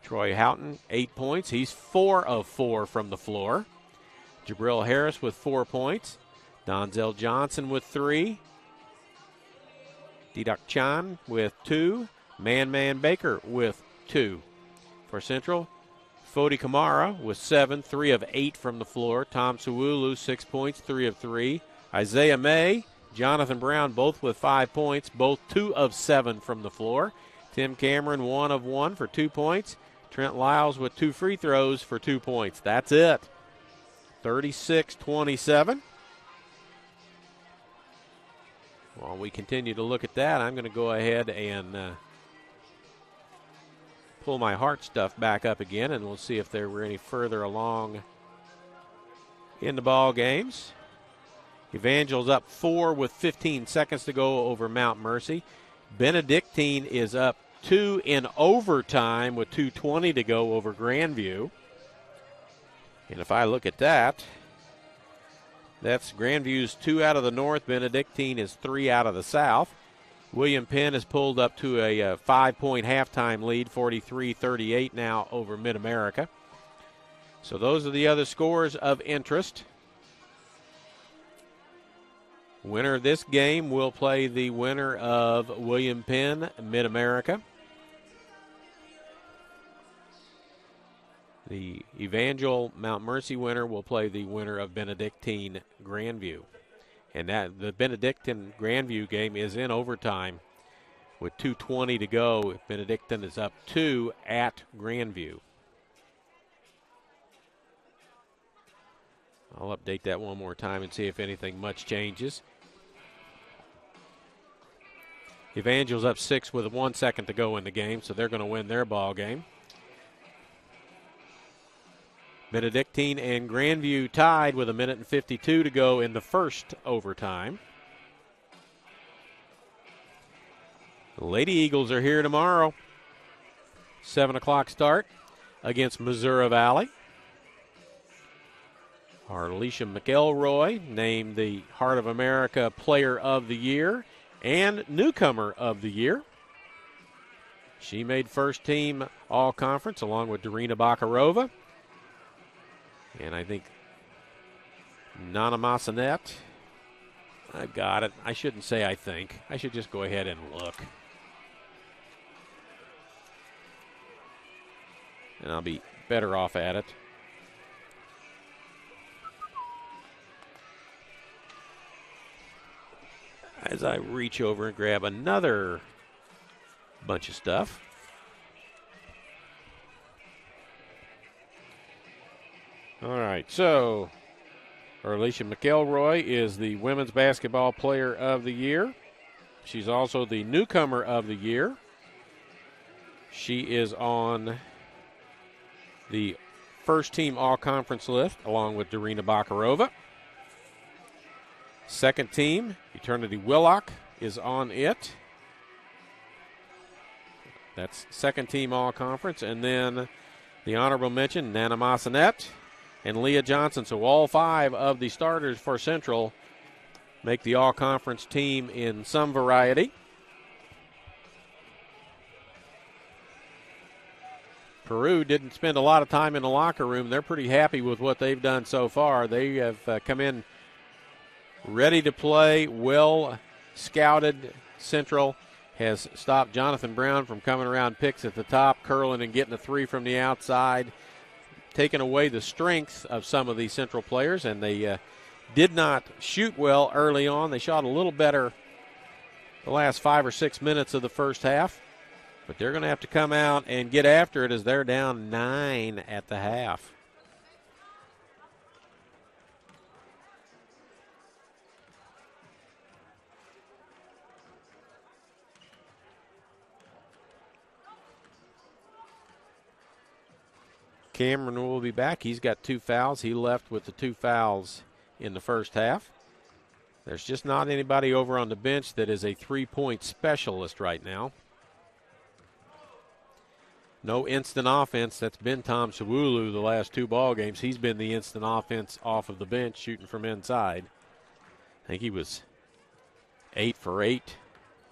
Troy Houghton, 8 points. He's 4 of 4 from the floor. Jabril Harris with 4 points. Donzel Johnson with 3. Didak Chan with 2. Man Baker with 2. For Central, Fodi Kamara with 7, 3 of 8 from the floor. Tom Suwulu, 6 points, 3 of 3. Isaiah May, Jonathan Brown, both with 5 points, both 2 of 7 from the floor. Tim Cameron, 1 of 1 for 2 points. Trent Lyles with 2 free throws for 2 points. That's it. 36-27. While we continue to look at that, I'm going to go ahead and pull my heart stuff back up again, and we'll see if there were any further along in the ball games. Evangel's up 4 with 15 seconds to go over Mount Mercy. Benedictine is up 2 in overtime with 2:20 to go over Grandview. And if I look at that, that's Grandview's 2 out of the north. Benedictine is 3 out of the south. William Penn has pulled up to a 5-point halftime lead, 43-38 now over Mid-America. So those are the other scores of interest. Winner of this game will play the winner of William Penn, Mid-America. The Evangel Mount Mercy winner will play the winner of Benedictine Grandview. And that the Benedictine Grandview game is in overtime with 2:20 to go. Benedictine is up 2 at Grandview. I'll update that one more time and see if anything much changes. Evangel's up 6 with 1 second to go in the game, so they're going to win their ball game. Benedictine and Grandview tied with 1:52 to go in the first overtime. The Lady Eagles are here tomorrow. 7 o'clock start against Missouri Valley. Arlisha McElroy named the Heart of America Player of the Year and Newcomer of the Year. She made first team All-Conference along with Darina Bakarova. And I think Nana Massanet, I've got it. I shouldn't say I think. I should just go ahead and look. And I'll be better off at it. As I reach over and grab another bunch of stuff. All right, so Arlisha McElroy is the Women's Basketball Player of the Year. She's also the Newcomer of the Year. She is on the first team All-Conference list along with Darina Bakarova. Second team, Eternity Willock, is on it. That's second team All-Conference. And then the honorable mention, Nana Massanet and Leah Johnson. So all 5 of the starters for Central make the all-conference team in some variety. Peru didn't spend a lot of time in the locker room. They're pretty happy with what they've done so far. They have come in ready to play, well scouted. Central has stopped Jonathan Brown from coming around picks at the top, curling and getting a 3 from the outside, taking away the strength of some of these Central players, and they did not shoot well early on. They shot a little better the last 5 or 6 minutes of the first half. But they're going to have to come out and get after it as they're down 9 at the half. Cameron will be back. He's got 2 fouls. He left with the 2 fouls in the first half. There's just not anybody over on the bench that is a three-point specialist right now. No instant offense. That's been Tom Sawulu the last 2 ball games. He's been the instant offense off of the bench, shooting from inside. I think he was 8 for 8,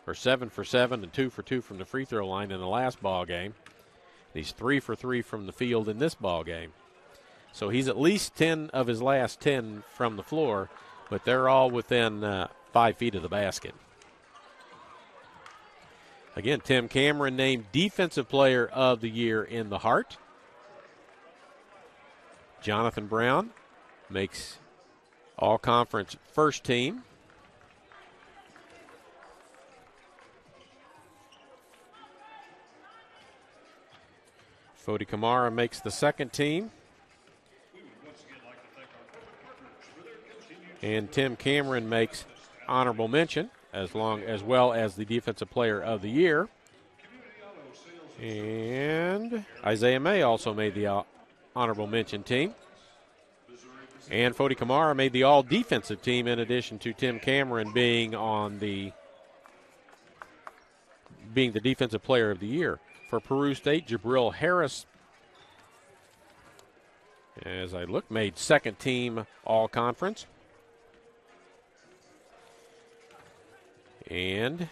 or 7 for 7, and 2 for 2 from the free throw line in the last ball game. He's 3 for 3 from the field in this ball game. So he's at least 10 of his last 10 from the floor, but they're all within 5 feet of the basket. Again, Tim Cameron named Defensive Player of the Year in the Heart. Jonathan Brown makes all-conference first team. Fodi Kamara makes the second team. And Tim Cameron makes honorable mention, as well as the Defensive Player of the Year. And Isaiah May also made the honorable mention team. And Fodi Kamara made the all-defensive team, in addition to Tim Cameron being the Defensive Player of the Year. For Peru State, Jabril Harris, as I look, made second team all-conference. And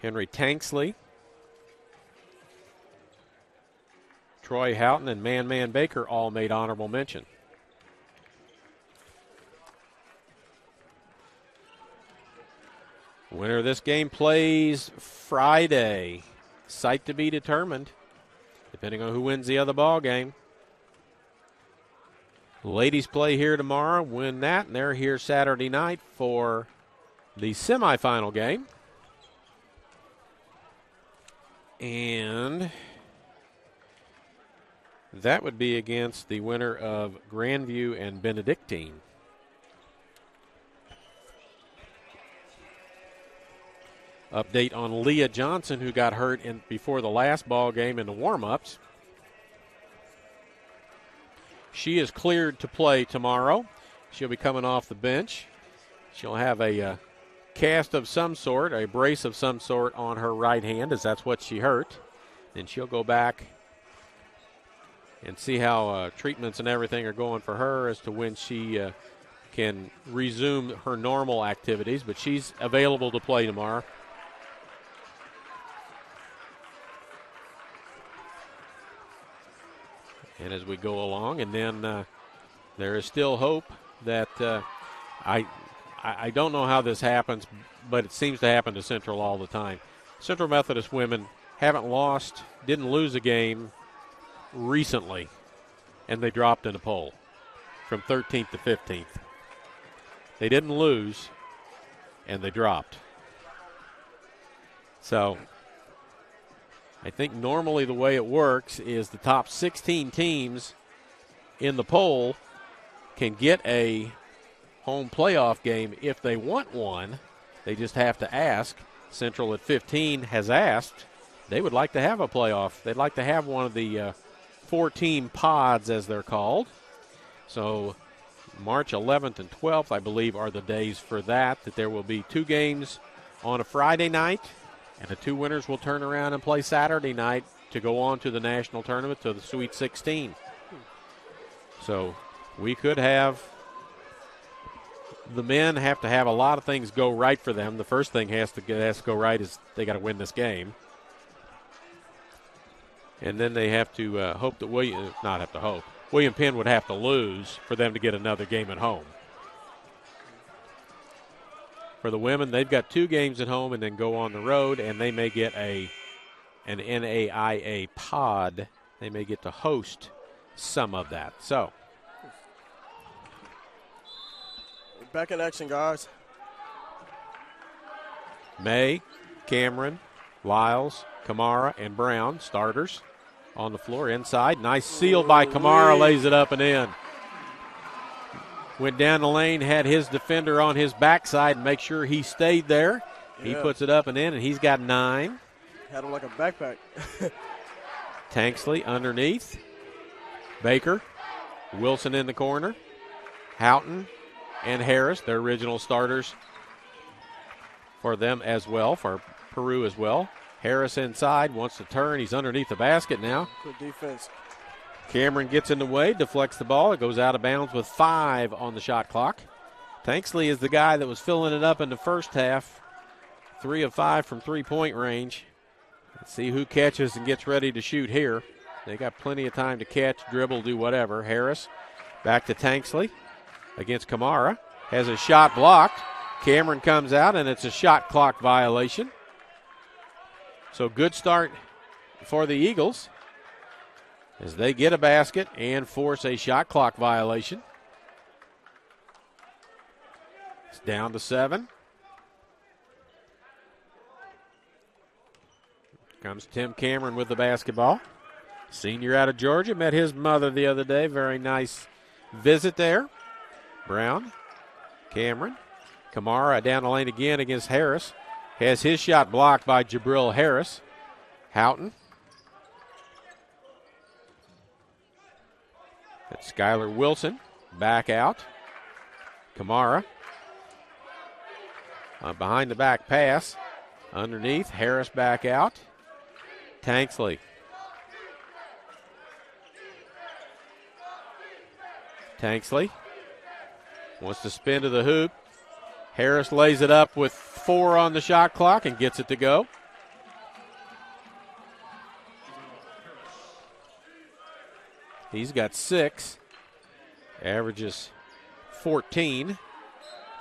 Henry Tanksley, Troy Houghton, and Man Baker all made honorable mention. Winner of this game plays Friday. Site to be determined, depending on who wins the other ball game. Ladies play here tomorrow, win that, and they're here Saturday night for the semifinal game. And that would be against the winner of Grandview and Benedictine. Update on Leah Johnson, who got hurt before the last ball game in the warm-ups. She is cleared to play tomorrow. She'll be coming off the bench. She'll have a cast of some sort, a brace of some sort on her right hand, as that's what she hurt. Then she'll go back and see how treatments and everything are going for her as to when she can resume her normal activities. But she's available to play tomorrow. And as we go along, and then there is still hope that I don't know how this happens, but it seems to happen to Central all the time. Central Methodist women didn't lose a game recently, and they dropped in a poll from 13th to 15th. They didn't lose, and they dropped. So I think normally the way it works is the top 16 teams in the poll can get a home playoff game if they want one. They just have to ask. Central at 15 has asked. They would like to have a playoff. They'd like to have one of the 4-team pods, as they're called. So March 11th and 12th, I believe, are the days for that there will be 2 games on a Friday night. And the 2 winners will turn around and play Saturday night to go on to the national tournament, to the Sweet 16. So we could have the men have to have a lot of things go right for them. The first thing has to go right is they got to win this game. And then they have to hope that William Penn would have to lose for them to get another game at home. For the women, they've got 2 games at home and then go on the road, and they may get an NAIA pod. They may get to host some of that. So, back in action, guys. May, Cameron, Lyles, Kamara, and Brown, starters on the floor inside. Nice seal by Kamara, lays it up and in. Went down the lane, had his defender on his backside and make sure he stayed there. Yeah. He puts it up and in, and he's got 9. Had him like a backpack. Tanksley underneath. Baker, Wilson in the corner. Houghton and Harris, their original starters for them as well, for Peru as well. Harris inside, wants to turn. He's underneath the basket now. Good defense. Cameron gets in the way, deflects the ball. It goes out of bounds with 5 on the shot clock. Tanksley is the guy that was filling it up in the first half. 3 of 5 from three-point range. Let's see who catches and gets ready to shoot here. They got plenty of time to catch, dribble, do whatever. Harris back to Tanksley against Kamara. Has a shot blocked. Cameron comes out, and it's a shot clock violation. So good start for the Eagles as they get a basket and force a shot clock violation. It's down to 7. Comes Tim Cameron with the basketball. Senior out of Georgia, met his mother the other day. Very nice visit there. Brown, Cameron, Kamara down the lane again against Harris. Has his shot blocked by Jabril Harris. Houghton. That's Skylar Wilson back out. Kamara. Behind the back pass. Underneath, Harris back out. Tanksley. Tanksley wants to spin to the hoop. Harris lays it up with 4 on the shot clock and gets it to go. He's got 6. Averages 14.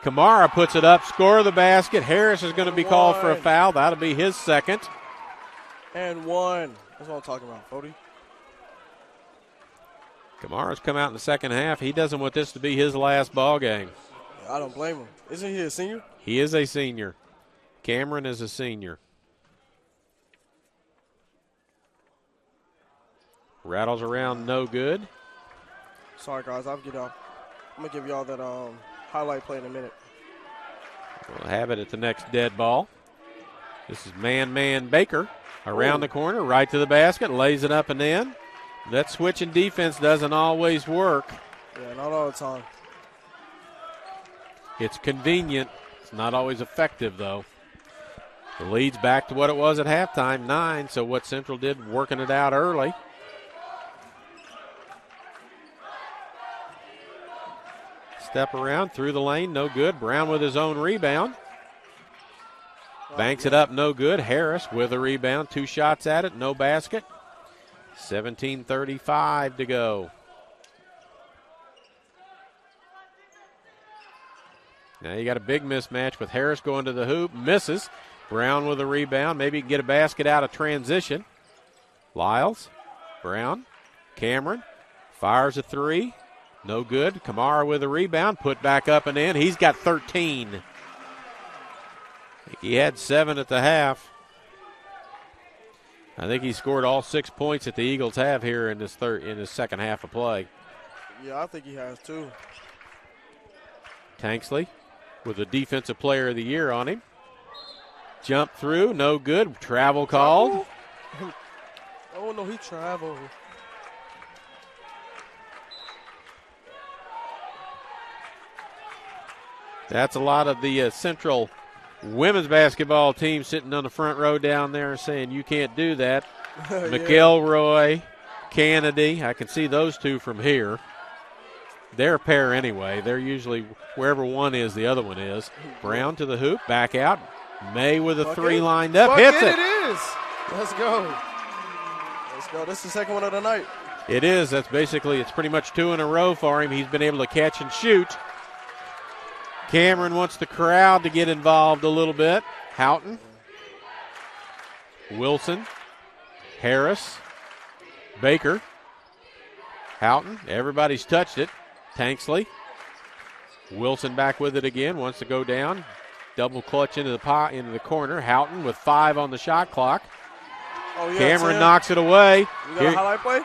Kamara puts it up, score the basket. Harris is going to be called for a foul. That'll be his second. And 1. That's what I'm talking about, Cody. Kamara's come out in the second half. He doesn't want this to be his last ball game. I don't blame him. Isn't he a senior? He is a senior. Cameron is a senior. Rattles around, no good. Sorry, guys. I'm going to give y'all that highlight play in a minute. We'll have it at the next dead ball. This is man Baker. Around the corner, right to the basket, lays it up and in. That switching defense doesn't always work. Yeah, not all the time. It's convenient. It's not always effective, though. The lead's back to what it was at halftime, 9. So what Central did, working it out early. Step around, through the lane, no good. Brown with his own rebound. Banks it up, no good. Harris with a rebound. 2 shots at it, no basket. 17:35 to go. Now you got a big mismatch with Harris going to the hoop. Misses. Brown with a rebound. Maybe he can get a basket out of transition. Lyles. Brown. Cameron. Fires a 3. No good. Kamara with a rebound. Put back up and in. He's got 13. He had 7 at the half. I think he scored all 6 points that the Eagles have here in this second half of play. Yeah, I think he has too. Tanksley with the Defensive Player of the Year on him. Jump through, no good. Travel called. Oh, no, he traveled. That's a lot of the Central women's basketball team sitting on the front row down there saying you can't do that. McElroy, Kennedy. I can see those two from here. They're a pair anyway. They're usually wherever one is, the other one is. Brown to the hoop, back out. May with a three lined up, hits it. It is. Let's go. Let's go. This is the second one of the night. It is. That's basically, it's pretty much two in a row for him. He's been able to catch and shoot. Cameron wants the crowd to get involved a little bit. Houghton, Wilson, Harris, Baker, Houghton. Everybody's touched it. Tanksley. Wilson back with it again. Wants to go down. Double clutch into the corner. Houghton with 5 on the shot clock. Oh, yeah, Cameron knocks it away. You got a highlight play?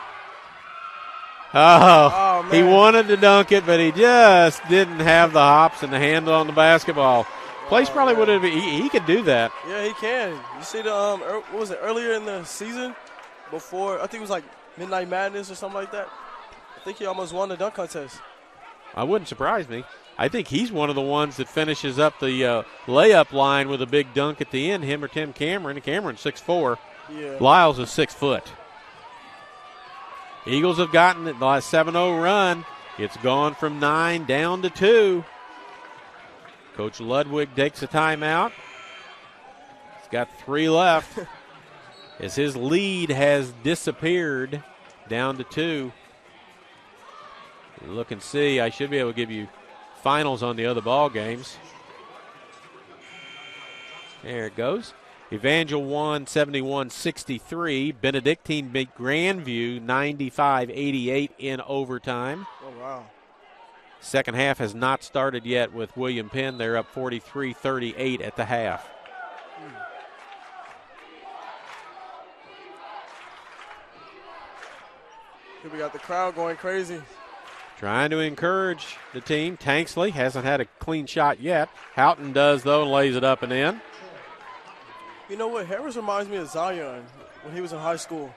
Oh, man. He wanted to dunk it, but he just didn't have the hops and the handle on the basketball. Place probably would have. He could do that. Yeah, he can. You see the what was it earlier in the season? Before I think it was like Midnight Madness or something like that. I think he almost won the dunk contest. I wouldn't surprise me. I think he's one of the ones that finishes up the layup line with a big dunk at the end. Him or Tim Cameron. Cameron's 6'4". Yeah. Lyles is 6 foot. Eagles have gotten the last 7-0 run. It's gone from 9 down to 2. Coach Ludwig takes a timeout. He's got 3 left as his lead has disappeared down to 2. Look and see. I should be able to give you finals on the other ball games. There it goes. Evangel won 71-63. Benedictine beat Grandview 95-88 in overtime. Oh, wow. Second half has not started yet with William Penn. They're up 43-38 at the half. Here we got the crowd going crazy. Trying to encourage the team. Tanksley hasn't had a clean shot yet. Houghton does, though, and lays it up and in. You know what? Harris reminds me of Zion when he was in high school.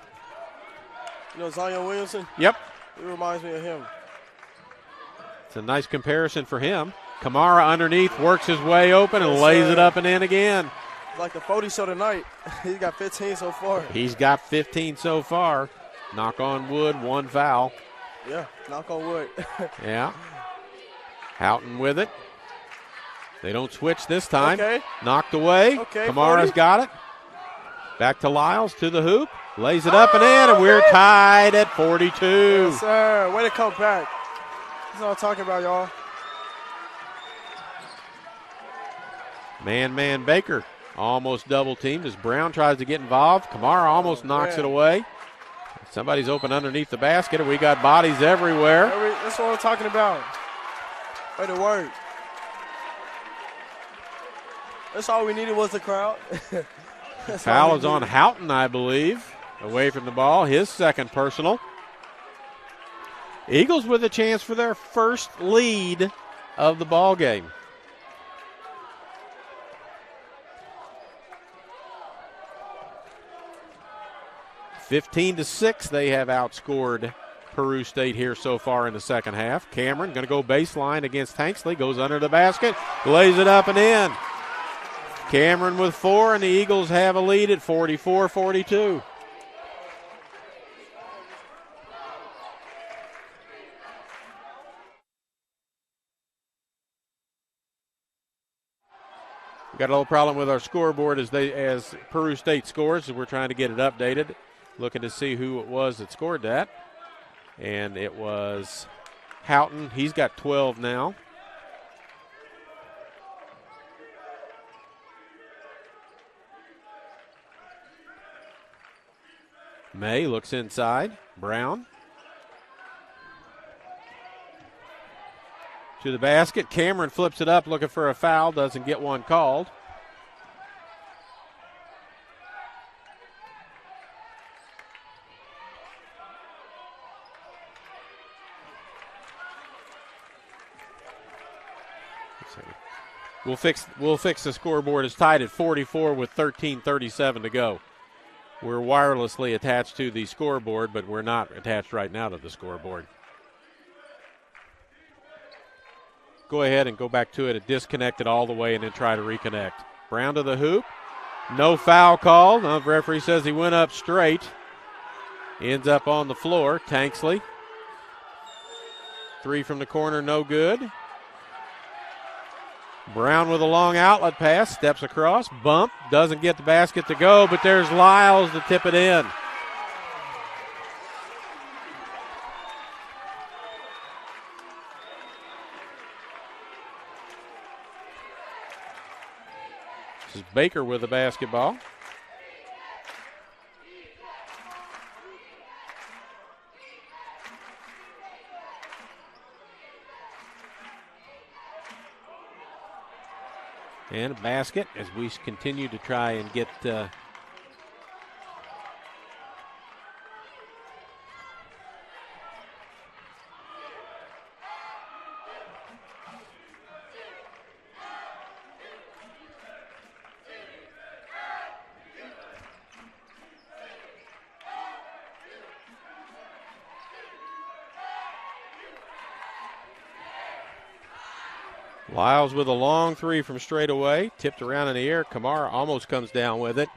You know Zion Williamson? Yep. He reminds me of him. It's a nice comparison for him. Kamara underneath works his way open and lays it up and in again. Like the 40 show tonight. He's got 15 so far. He's got 15 so far. Knock on wood, 1 foul. Yeah, knock on wood. Yeah. Houghton with it. They don't switch this time. Okay. Knocked away. Okay, Kamara's 40. got it. Back to Lyles to the hoop. Lays it up and in, and we're tied at 42. Yes, sir. Way to come back. That's what I'm talking about, y'all. Man, Baker almost double teamed as Brown tries to get involved. Kamara almost knocks it away. Somebody's open underneath the basket, and we got bodies everywhere. That's what I'm talking about. Way to work. That's all we needed was the crowd. Foul is on Houghton, I believe. Away from the ball, his second personal. Eagles with a chance for their first lead of the ball game. (15-6), they have outscored Peru State here so far in the second half. Cameron going to go baseline against Tanksley, goes under the basket, lays it up and in. Cameron with 4, and the Eagles have a lead at 44-42. We got a little problem with our scoreboard as Peru State scores, so we're trying to get it updated. Looking to see who it was that scored that. And it was Houghton. He's got 12 now. May looks inside. Brown. To the basket. Cameron flips it up looking for a foul. Doesn't get one called. We'll fix the scoreboard. It's tied at 44 with 13:37 to go. We're wirelessly attached to the scoreboard, but we're not attached right now to the scoreboard. Go ahead and go back to it and disconnect it all the way and then try to reconnect. Brown to the hoop. No foul call. The referee says he went up straight. Ends up on the floor. Tanksley. 3 from the corner, no good. Brown with a long outlet pass, steps across, bump, doesn't get the basket to go, but there's Lyles to tip it in. This is Baker with the basketball. And a basket as we continue to try and get Lyles with a long 3 from straight away. Tipped around in the air. Kamara almost comes down with it.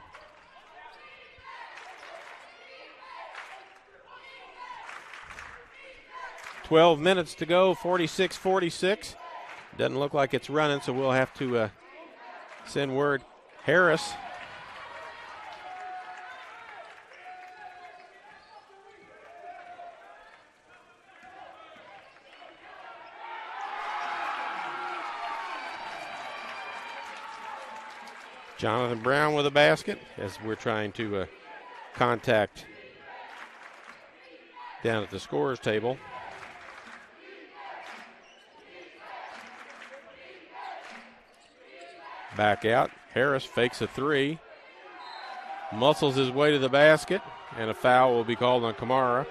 "12 minutes to go, 46-46. Doesn't look like it's running, so we'll have to send word. Harris. Jonathan Brown with a basket as we're trying to contact down at the scorer's table. Back out. Harris fakes a 3. Muscles his way to the basket, and a foul will be called on Kamara.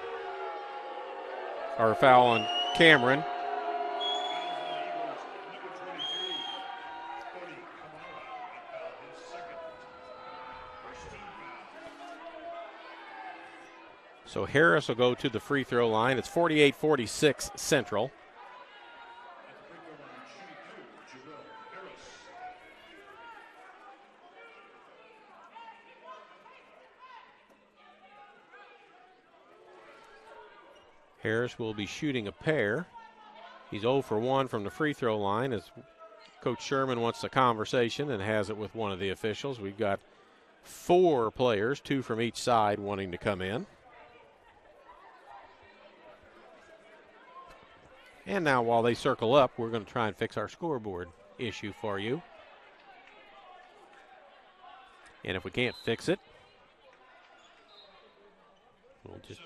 Or a foul on Cameron. So Harris will go to the free throw line. It's 48-46 Central. Harris will be shooting a pair. He's 0 for 1 from the free throw line as Coach Sherman wants a conversation and has it with one of the officials. We've got 4 players, 2 from each side, wanting to come in. And now while they circle up, we're going to try and fix our scoreboard issue for you. And if we can't fix it, we'll just...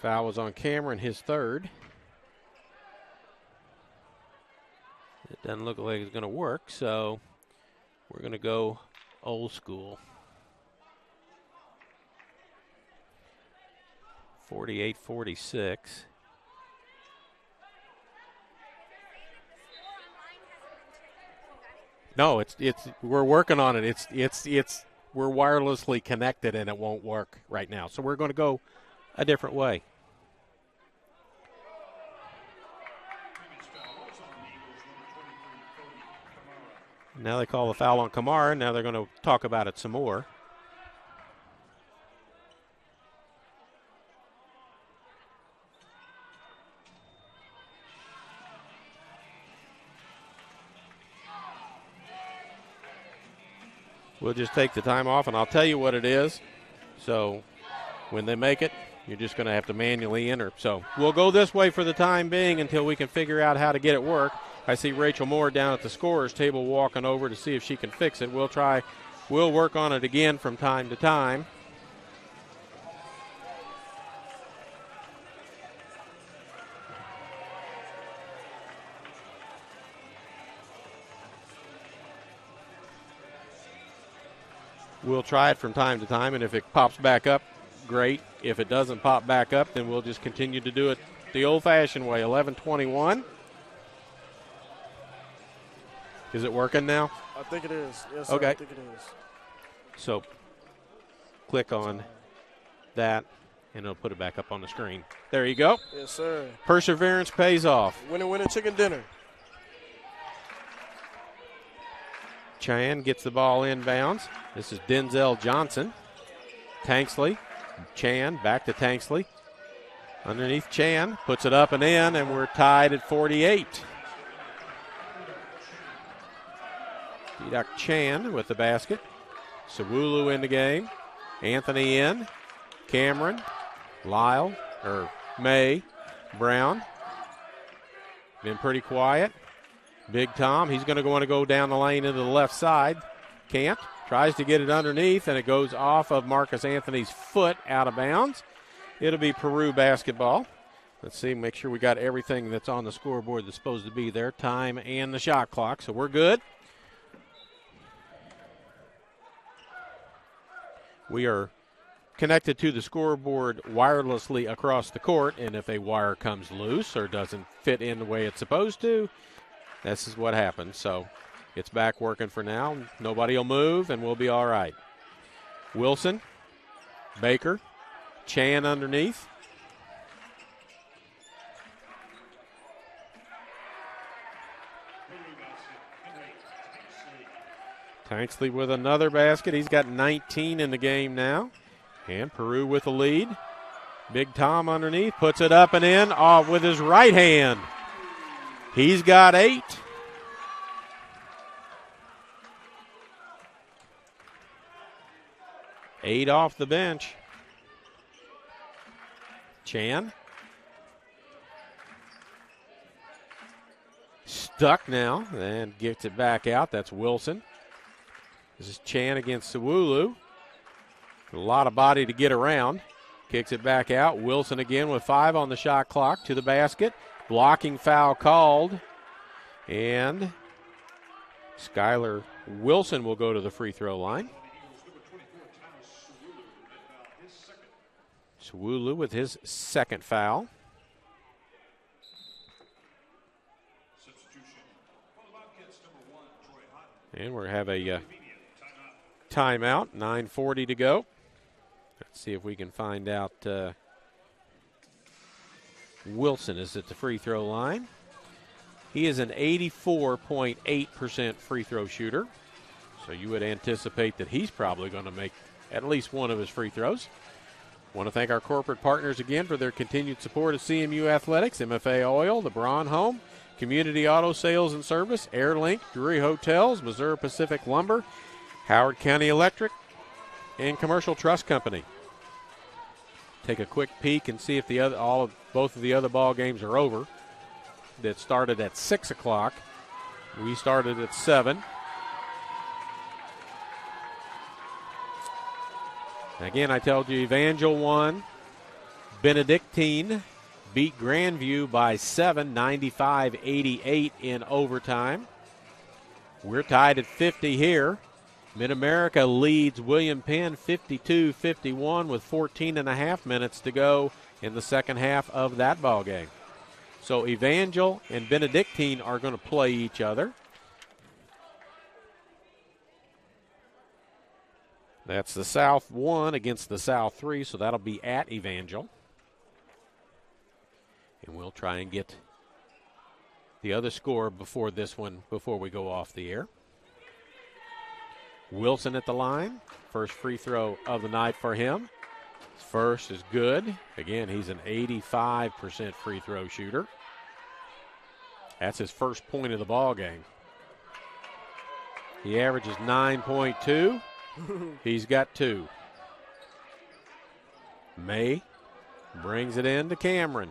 Foul was on Cameron, his 3rd. It doesn't look like it's going to work, so we're going to go old school. 48-46. No, it's we're working on it. It's we're wirelessly connected and it won't work right now. So we're going to go a different way. Now they call the foul on Kamara. Now they're going to talk about it some more. We'll just take the time off, and I'll tell you what it is. So when they make it, you're just going to have to manually enter. So we'll go this way for the time being until we can figure out how to get it work. I see Rachel Moore down at the scorer's table walking over to see if she can fix it. We'll work on it again from time to time. We'll try it from time to time, and if it pops back up, great. If it doesn't pop back up, then we'll just continue to do it the old-fashioned way. 11:21. Is it working now? I think it is. Yes, sir. Okay. I think it is. So click on that, and it'll put it back up on the screen. There you go. Yes, sir. Perseverance pays off. Winner, chicken dinner. Chan gets the ball inbounds. This is Denzel Johnson. Tanksley. Chan back to Tanksley. Underneath Chan. Puts it up and in, and we're tied at 48. Didak Chan with the basket. Sawulu in the game. Anthony in. Cameron. Lyle. May. Brown. Been pretty quiet. Big Tom, he's going to want to go down the lane into the left side. Can't. Tries to get it underneath, and it goes off of Marcus Anthony's foot out of bounds. It'll be Peru basketball. Let's see, make sure we got everything that's on the scoreboard that's supposed to be there, time and the shot clock, so we're good. We are connected to the scoreboard wirelessly across the court, and if a wire comes loose or doesn't fit in the way it's supposed to, this is what happens. So it's back working for now. Nobody will move, and we'll be all right. Wilson, Baker, Chan underneath. Tanksley with another basket. He's got 19 in the game now. And Peru with the lead. Big Tom underneath, puts it up and in off with his right hand. He's got 8. Eight off the bench. Chan. Stuck now and gets it back out. That's Wilson. This is Chan against Sawulu. A lot of body to get around. Kicks it back out. Wilson again with 5 on the shot clock to the basket. Blocking foul called. And Skylar Wilson will go to the free throw line. Sawulu with his second foul. And we're have a timeout. 9:40 to go. Let's see if we can find out. Wilson is at the free throw line. He is an 84.8% free throw shooter. So you would anticipate that he's probably going to make at least one of his free throws. Want to thank our corporate partners again for their continued support of CMU Athletics, MFA Oil, the Braun Home, Community Auto Sales and Service, Airlink, Drury Hotels, Missouri Pacific Lumber, Howard County Electric, and Commercial Trust Company. Take a quick peek and see if both of the other ball games are over. That started at 6 o'clock. We started at 7. Again, I told you Evangel won. Benedictine beat Grandview by 7, 95-88 in overtime. We're tied at 50 here. Mid-America leads William Penn 52-51 with 14 and a half minutes to go in the second half of that ball game. So Evangel and Benedictine are going to play each other. That's the South 1 against the South 3, so that'll be at Evangel. And we'll try and get the other score before this one, before we go off the air. Wilson at the line. First free throw of the night for him. First is good. Again, he's an 85% free throw shooter. That's his first point of the ball game. He averages 9.2. He's got 2. May brings it in to Cameron.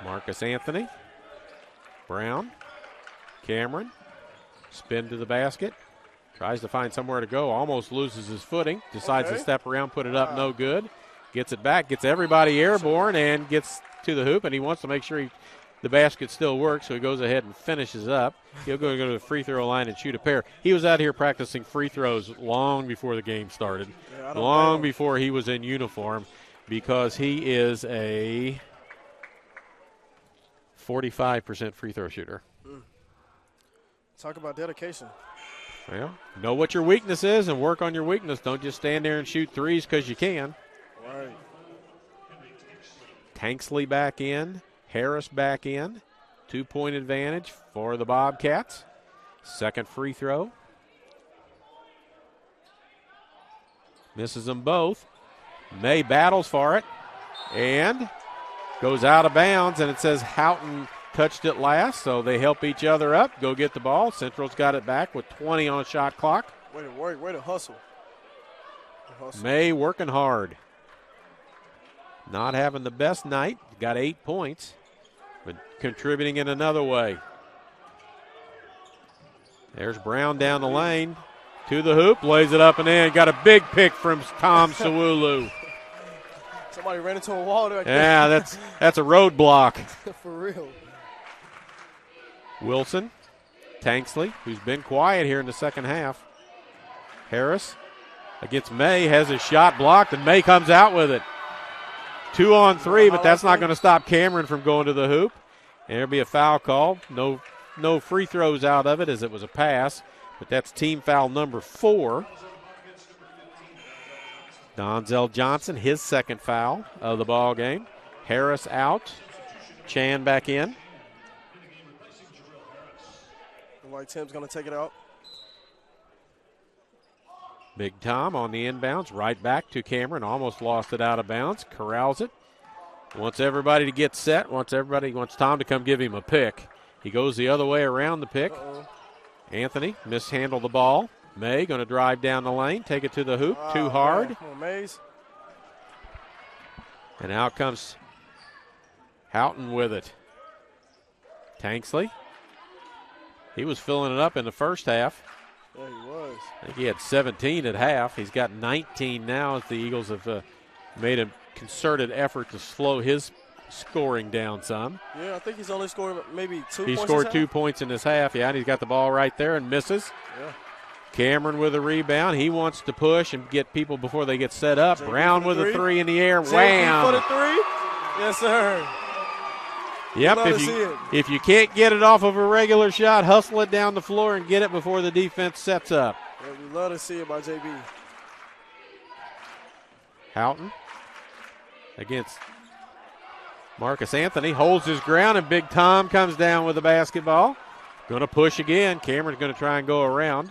Marcus Anthony. Brown. Cameron. Spin to the basket. Tries to find somewhere to go. Almost loses his footing. Decides to step around, put it up, no good. Gets it back, gets everybody airborne, and gets to the hoop, and he wants to make sure the basket still works, so he goes ahead and finishes up. He'll go to the free throw line and shoot a pair. He was out here practicing free throws long before the game started, long before he was in uniform, because he is a 45% free throw shooter. Talk about dedication. Well, know what your weakness is and work on your weakness. Don't just stand there and shoot threes because you can. Right. Tanksley back in. Harris back in. 2-point advantage for the Bobcats. Second free throw. Misses them both. May battles for it and goes out of bounds, and it says Houghton touched it last, so they help each other up, go get the ball. Central's got it back with 20 on the shot clock. Way to work, way to hustle. May working hard. Not having the best night, got 8 points, but contributing in another way. There's Brown down the lane. To the hoop, lays it up and in. Got a big pick from Tom Sawulu. Somebody ran into a wall there. Yeah, that's a roadblock. For real. Wilson, Tanksley, who's been quiet here in the second half. Harris against May, has his shot blocked, and May comes out with it. 2 on 3, but that's not going to stop Cameron from going to the hoop. And there'll be a foul call. No free throws out of it as it was a pass. But that's team foul number 4. Donzel Johnson, his second foul of the ball game. Harris out. Chan back in. Like Tim's going to take it out. Big Tom on the inbounds, right back to Cameron. Almost lost it out of bounds. Corrals it. Wants everybody to get set. Wants Tom to come give him a pick. He goes the other way around the pick. Anthony mishandled the ball. May going to drive down the lane, take it to the hoop, too hard. Come on, Mays. And out comes Houghton with it. Tanksley. He was filling it up in the first half. Yeah, he was. I think he had 17 at half. He's got 19 now as the Eagles have made a concerted effort to slow his scoring down some. Yeah, I think he's only scored maybe 2 He points. scored 2 points in this half, yeah, and he's got the ball right there and misses. Yeah. Cameron with a rebound. He wants to push and get people before they get set up. JB Brown with a 3 in the air. JB Wham! for the 3. Yes, sir. Yep, Love to see it. if you can't get it off of a regular shot, hustle it down the floor and get it before the defense sets up. Yeah, we love to see it by JB. Houghton against Marcus Anthony, holds his ground, and Big Tom comes down with the basketball. Going to push again. Cameron's going to try and go around.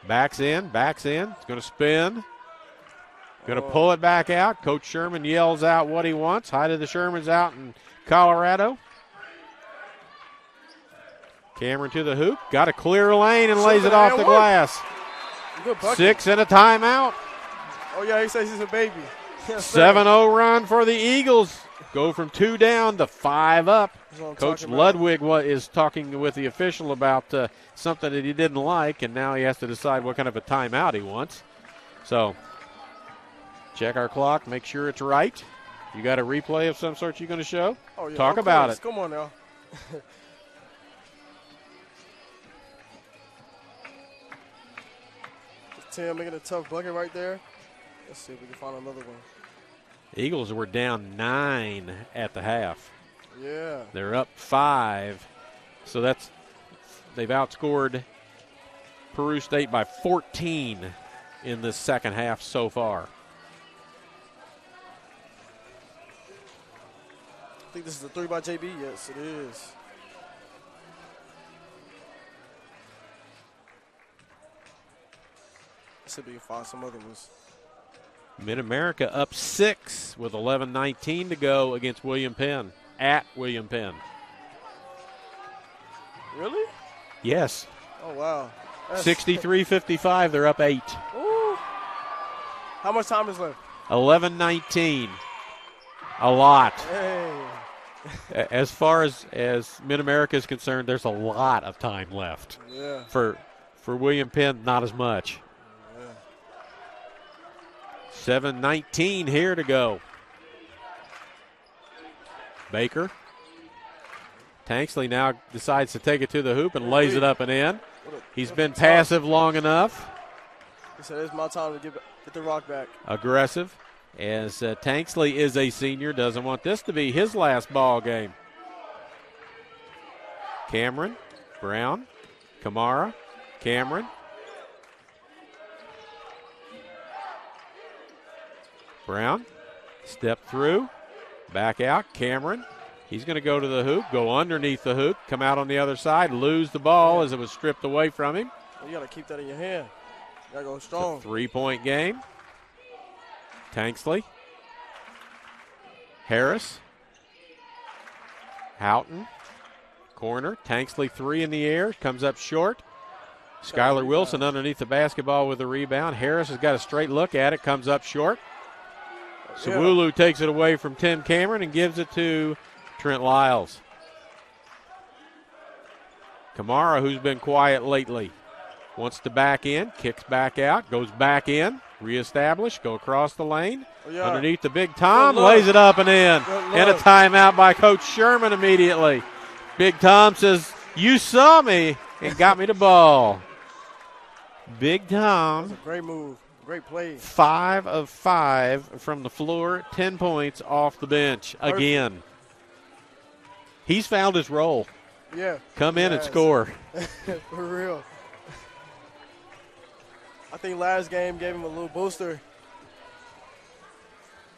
Backs in. It's going to spin. Going to pull it back out. Coach Sherman yells out what he wants. Height of the Shermans out in Colorado. Cameron to the hoop. Got a clear lane and lays it off the glass. Good bucket. 6 and a timeout. Oh, yeah, he says he's a baby. Yes, 7-0 run for the Eagles. Go from 2 down to 5 up. Coach Ludwig is talking with the official about something that he didn't like, and now he has to decide what kind of a timeout he wants. So check our clock, make sure it's right. You got a replay of some sort you're going to show? Oh, yeah, Talk about it. Come on now. Tim making a tough bucket right there. Let's see if we can find another one. Eagles were down 9 at the half. Yeah. They're up 5. So they've outscored Peru State by 14 in the second half so far. I think this is a 3 by JB. Yes, it is. Let's see if we can find some other ones. Mid-America up 6 with 11:19 to go against William Penn, at William Penn. Really? Yes. Oh, wow. 63-55, they're up 8. Ooh. How much time is left? 11:19. A lot. Hey. As far as Mid-America is concerned, there's a lot of time left. Yeah. For William Penn, not as much. 7:19 here to go. Baker. Tanksley now decides to take it to the hoop and lays it up and in. He's been passive long enough. He said, it's my time to get the rock back. Aggressive, as Tanksley is a senior, doesn't want this to be his last ball game. Cameron, Brown, Kamara, Cameron. Brown, step through, back out. Cameron, he's going to go to the hoop, go underneath the hoop, come out on the other side, lose the ball as it was stripped away from him. You got to keep that in your hand. You got to go strong. It's a 3-point game. Tanksley. Harris. Houghton. Corner. Tanksley 3 in the air. Comes up short. Skylar Wilson underneath the basketball with the rebound. Harris has got a straight look at it. Comes up short. Sawulu takes it away from Tim Cameron and gives it to Trent Lyles. Kamara, who's been quiet lately, wants to back in, kicks back out, goes back in, reestablish, go across the lane. Underneath the Big Tom, lays it up and in. And a timeout by Coach Sherman immediately. Big Tom says, you saw me and got me the ball. Big Tom. That's a great move. Great play. 5 of 5 from the floor, 10 points off the bench again. He's found his role. Yeah. Come in and score. For real. I think last game gave him a little booster.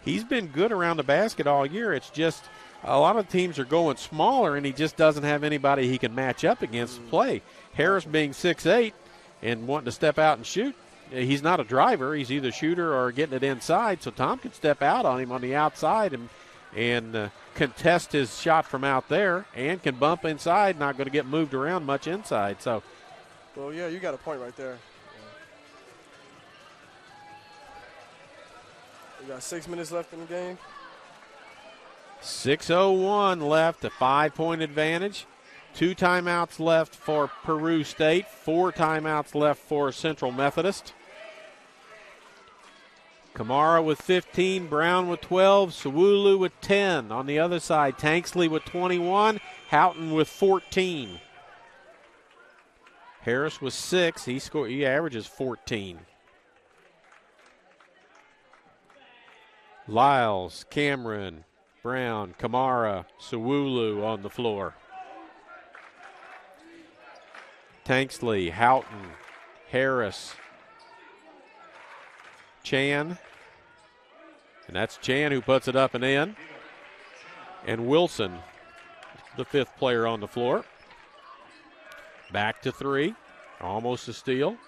He's been good around the basket all year. It's just a lot of teams are going smaller, and he just doesn't have anybody he can match up against to play. Harris being 6'8" and wanting to step out and shoot, he's not a driver. He's either shooter or getting it inside, so Tom can step out on him on the outside and contest his shot from out there and can bump inside, not going to get moved around much inside. So, well, yeah, you got a point right there. We got 6 minutes left in the game. 6:01 left, a 5-point advantage. 2 timeouts left for Peru State, 4 timeouts left for Central Methodist. Kamara with 15, Brown with 12, Sawulu with 10. On the other side, Tanksley with 21, Houghton with 14. Harris with 6. He averages 14. Lyles, Cameron, Brown, Kamara, Sawulu on the floor. Tanksley, Houghton, Harris, Chan. And that's Chan who puts it up and in. And Wilson, the 5th player on the floor. Back to 3. Almost a steal.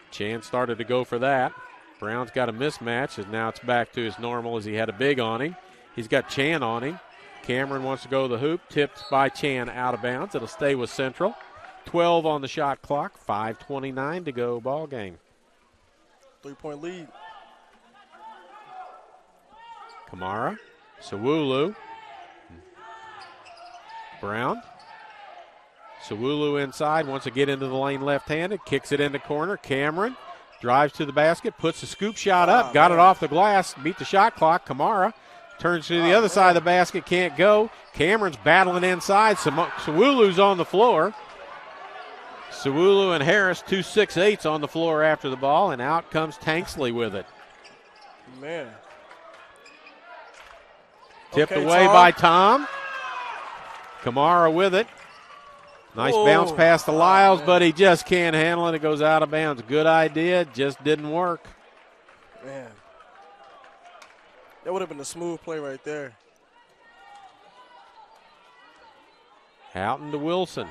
Chan started to go for that. Brown's got a mismatch, and now it's back to his normal as he had a big on him. He's got Chan on him. Cameron wants to go to the hoop. Tipped by Chan out of bounds. It'll stay with Central. 12 on the shot clock. 5:29 to go ball game. 3-point lead. Kamara, Sawulu, Brown. Sawulu inside, wants to get into the lane left-handed, kicks it in the corner. Cameron drives to the basket, puts the scoop shot up, got it off the glass, beat the shot clock. Kamara turns to the other side of the basket, can't go. Cameron's battling inside. Sawulu's on the floor. Sawulu and Harris, 2 6'8" on the floor after the ball, and out comes Tanksley with it. Man. Tipped away by Tom. Kamara with it. Nice bounce past the Lyles, but he just can't handle it. It goes out of bounds. Good idea, just didn't work. Man. That would have been a smooth play right there. Houghton to Wilson.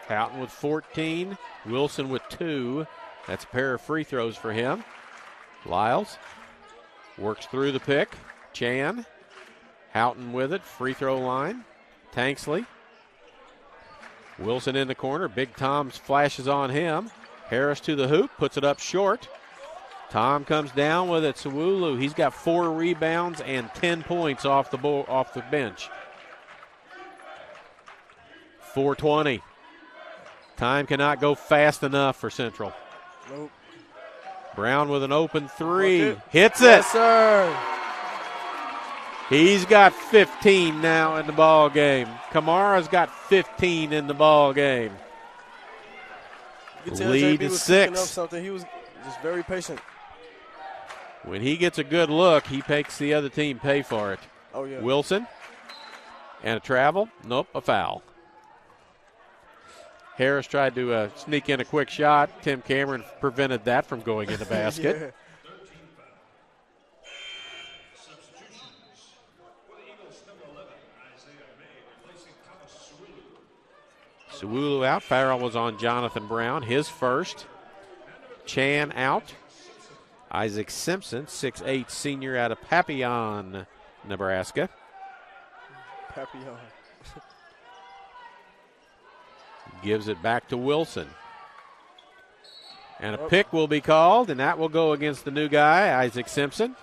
Houghton with 14. Wilson with 2. That's a pair of free throws for him. Lyles works through the pick. Chan. Houghton with it. Free throw line. Tanksley. Wilson in the corner. Big Tom flashes on him. Harris to the hoop. Puts it up short. Tom comes down with it. Sawulu. He's got 4 rebounds and 10 points off the bench. 4:20. Time cannot go fast enough for Central. Nope. Brown with an open 3. Yes, Hits it. sir. He's got 15 now in the ball game. Kamara's got 15 in the ball game. Lead to 6. Something. He was just very patient. When he gets a good look, he makes the other team pay for it. Oh, yeah. Wilson and a travel. Nope, a foul. Harris tried to sneak in a quick shot. Tim Cameron prevented that from going in the basket. Yeah. Sewulu out. Foul was on Jonathan Brown, his first. Chan out. Isaac Simpson, 6'8" senior out of Papillon, Nebraska. Papillon. Gives it back to Wilson. And a pick will be called, and that will go against the new guy, Isaac Simpson.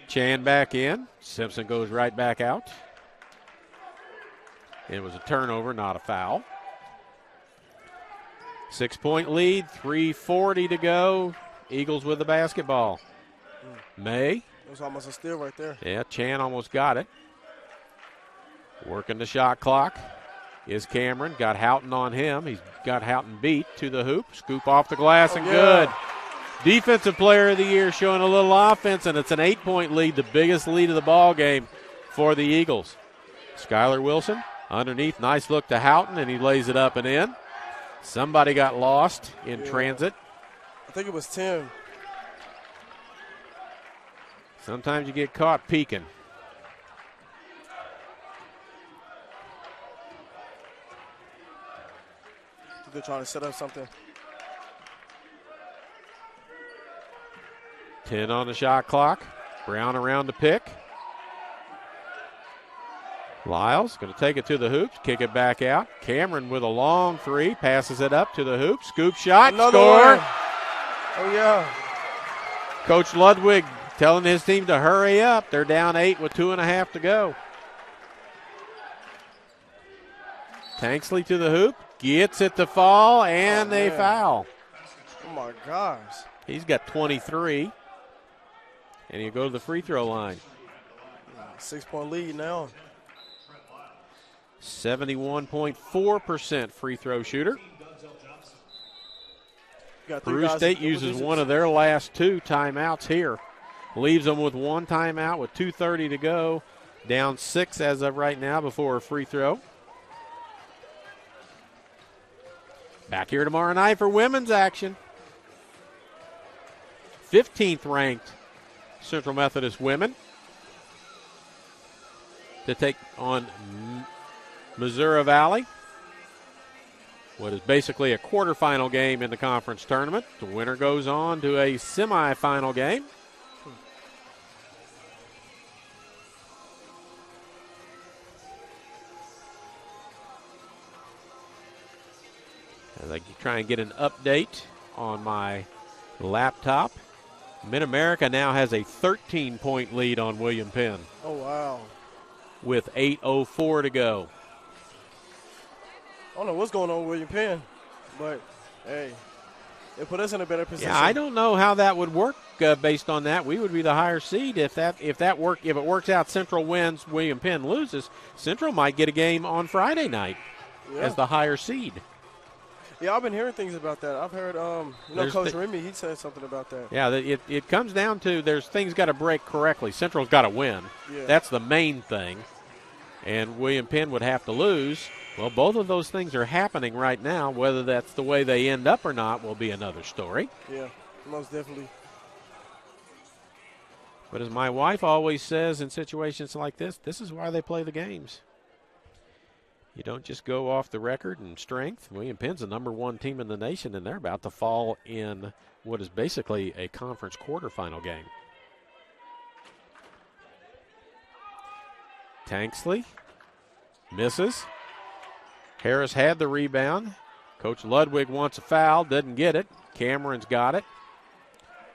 Chan back in. Simpson goes right back out. It was a turnover, not a foul. 6-point lead, 3:40 to go. Eagles with the basketball. May. It was almost a steal right there. Yeah, Chan almost got it. Working the shot clock is Cameron. Got Houghton on him. He's got Houghton beat to the hoop. Scoop off the glass and good. Defensive player of the year showing a little offense, and it's an 8-point lead, the biggest lead of the ball game for the Eagles. Skylar Wilson underneath. Nice look to Houghton, and he lays it up and in. Somebody got lost in transit. I think it was Tim. Sometimes you get caught peeking. They're trying to set up something. 10 on the shot clock. Brown around the pick. Lyles going to take it to the hoops, kick it back out. Cameron with a long three, passes it up to the hoop. Scoop shot, Another score. one. Oh, yeah. Coach Ludwig telling his team to hurry up. They're down 8 with 2.5 to go. Tanksley to the hoop, gets it to fall, and they foul. Oh, my gosh. He's got 23, and he'll go to the free throw line. 6-point lead now. 71.4% free throw shooter. Got Peru State uses one of their last 2 timeouts here. Leaves them with 1 timeout with 2:30 to go. Down 6 as of right now before a free throw. Back here tomorrow night for women's action. 15th ranked Central Methodist women to take on Missouri Valley. What is basically a quarterfinal game in the conference tournament. The winner goes on to a semifinal game. As I try and get an update on my laptop, Mid-America now has a 13-point lead on William Penn. Oh, wow. With 8:04 to go. I don't know what's going on with William Penn, but, hey, it put us in a better position. Yeah, I don't know how that would work based on that. We would be the higher seed if it works out. Central wins, William Penn loses. Central might get a game on Friday night as the higher seed. Yeah, I've been hearing things about that. I've heard, Coach Remy, he said something about that. Yeah, it comes down to there's things got to break correctly. Central's got to win. Yeah. That's the main thing. And William Penn would have to lose. Well, both of those things are happening right now. Whether that's the way they end up or not will be another story. Yeah, most definitely. But as my wife always says in situations like this is why they play the games. You don't just go off the record and strength. William Penn's the number 1 team in the nation, and they're about to fall in what is basically a conference quarterfinal game. Tanksley misses. Harris had the rebound. Coach Ludwig wants a foul, doesn't get it. Cameron's got it.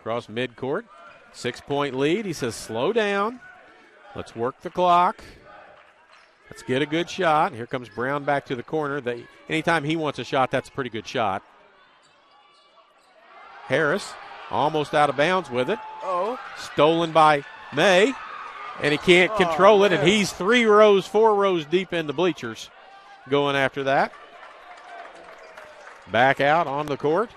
Across midcourt. 6-point lead. He says, slow down. Let's work the clock. Let's get a good shot. Here comes Brown back to the corner. Anytime he wants a shot, that's a pretty good shot. Harris almost out of bounds with it. Stolen by May, and he can't control it, and he's 4 rows deep in the bleachers going after that. Back out on the court.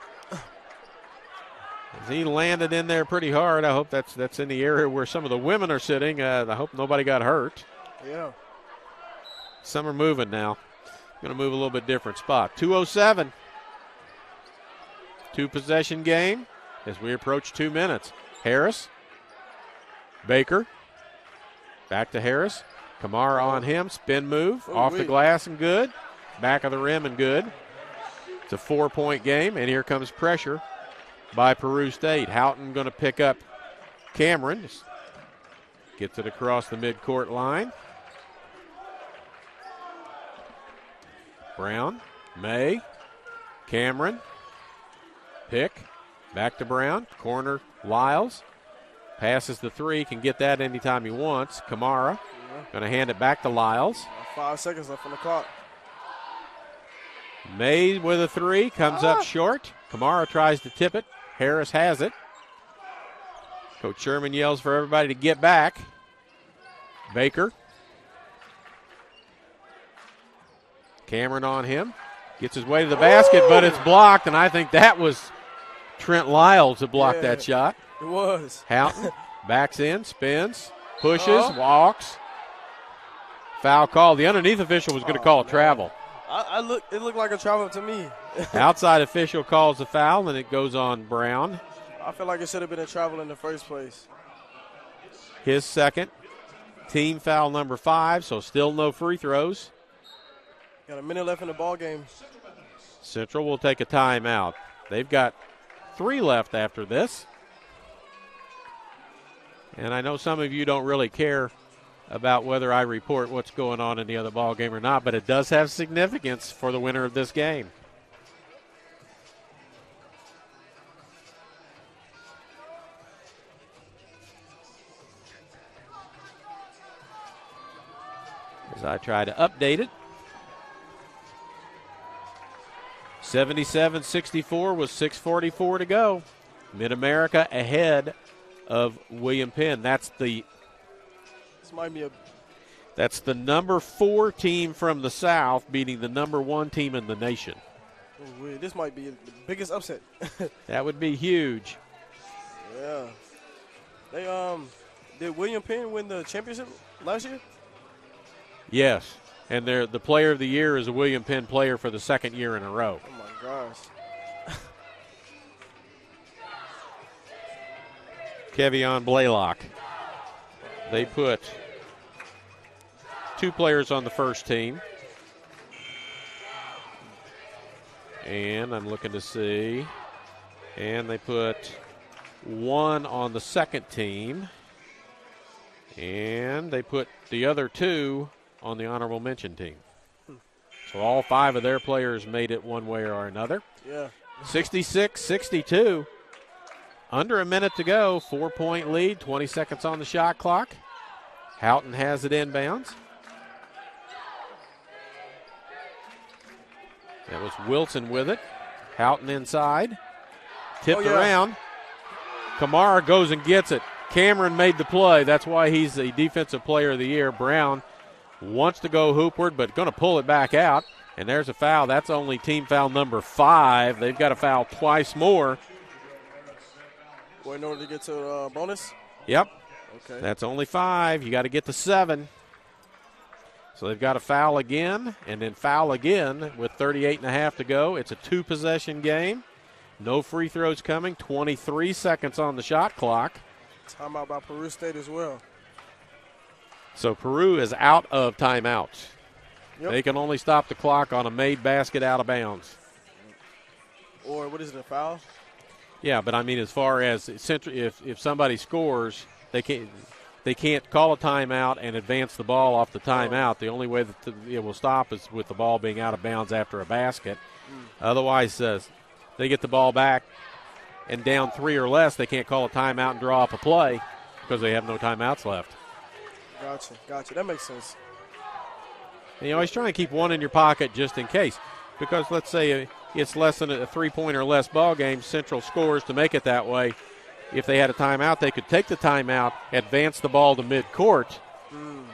He landed in there pretty hard. I hope that's in the area where some of the women are sitting. I hope nobody got hurt. Yeah. Some are moving now. Going to move a little bit different spot. 2:07. 2-possession game as we approach 2 minutes. Harris. Baker. Back to Harris. Kamara on him. Spin move. Off the glass and good. Back of the rim and good. It's a 4-point game, and here comes pressure by Peru State. Houghton going to pick up Cameron. Gets it across the midcourt line. Brown, May, Cameron, pick, back to Brown, corner, Lyles. Passes the three, can get that anytime he wants. Kamara going to hand it back to Lyles. 5 seconds left on the clock. May with a three, comes up short. Kamara tries to tip it. Harris has it. Coach Sherman yells for everybody to get back. Baker. Cameron on him. Gets his way to the basket, but it's blocked, and I think that was Trent Lyles who blocked that shot. It was. Houghton backs in, spins, pushes, walks. Foul call. The underneath official was going to call a travel. It looked like a travel to me. Outside official calls the foul, and it goes on Brown. I feel like it should have been a travel in the first place. His second. Team foul number 5, so still no free throws. Got a minute left in the ball game. Central will take a timeout. They've got 3 left after this. And I know some of you don't really care about whether I report what's going on in the other ball game or not, but it does have significance for the winner of this game. As I try to update it. 77-64 with 6:44 to go. Mid-America ahead of William Penn. That's the number 4 team from the South beating the number 1 team in the nation. Ooh, this might be the biggest upset. That would be huge. Yeah. They did William Penn win the championship last year? Yes, and the player of the year is a William Penn player for the 2nd year in a row. Oh my gosh. Kevion Blaylock. They put 2 players on the first team. And I'm looking to see. And they put 1 on the second team. And they put the other 2 on the honorable mention team. So all 5 of their players made it one way or another. Yeah. 66-62. Under a minute to go. 4-point lead. 20 seconds on the shot clock. Houghton has it inbounds. That was Wilson with it. Houghton inside. Tipped around. Kamara goes and gets it. Cameron made the play. That's why he's the defensive player of the year. Brown wants to go hoopward, but going to pull it back out. And there's a foul. That's only team foul number 5. They've got to foul twice more. Well, in order to get to bonus? Yep. Okay. That's only 5. You got to get to 7. So they've got to foul again and then foul again with 38.5 to go. It's a 2-possession game. No free throws coming. 23 seconds on the shot clock. Timeout by Peru State as well. So Peru is out of timeouts. Yep. They can only stop the clock on a made basket out of bounds. Or what is it, a foul? Yeah, but I mean as far as if somebody scores, they can't call a timeout and advance the ball off the timeout. The only way that it will stop is with the ball being out of bounds after a basket. Otherwise, they get the ball back and down 3 or less, they can't call a timeout and draw up a play because they have no timeouts left. Gotcha. That makes sense. And you always try and keep one in your pocket just in case. Because let's say it's less than a 3-point or less ball game, Central scores to make it that way. If they had a timeout, they could take the timeout, advance the ball to midcourt,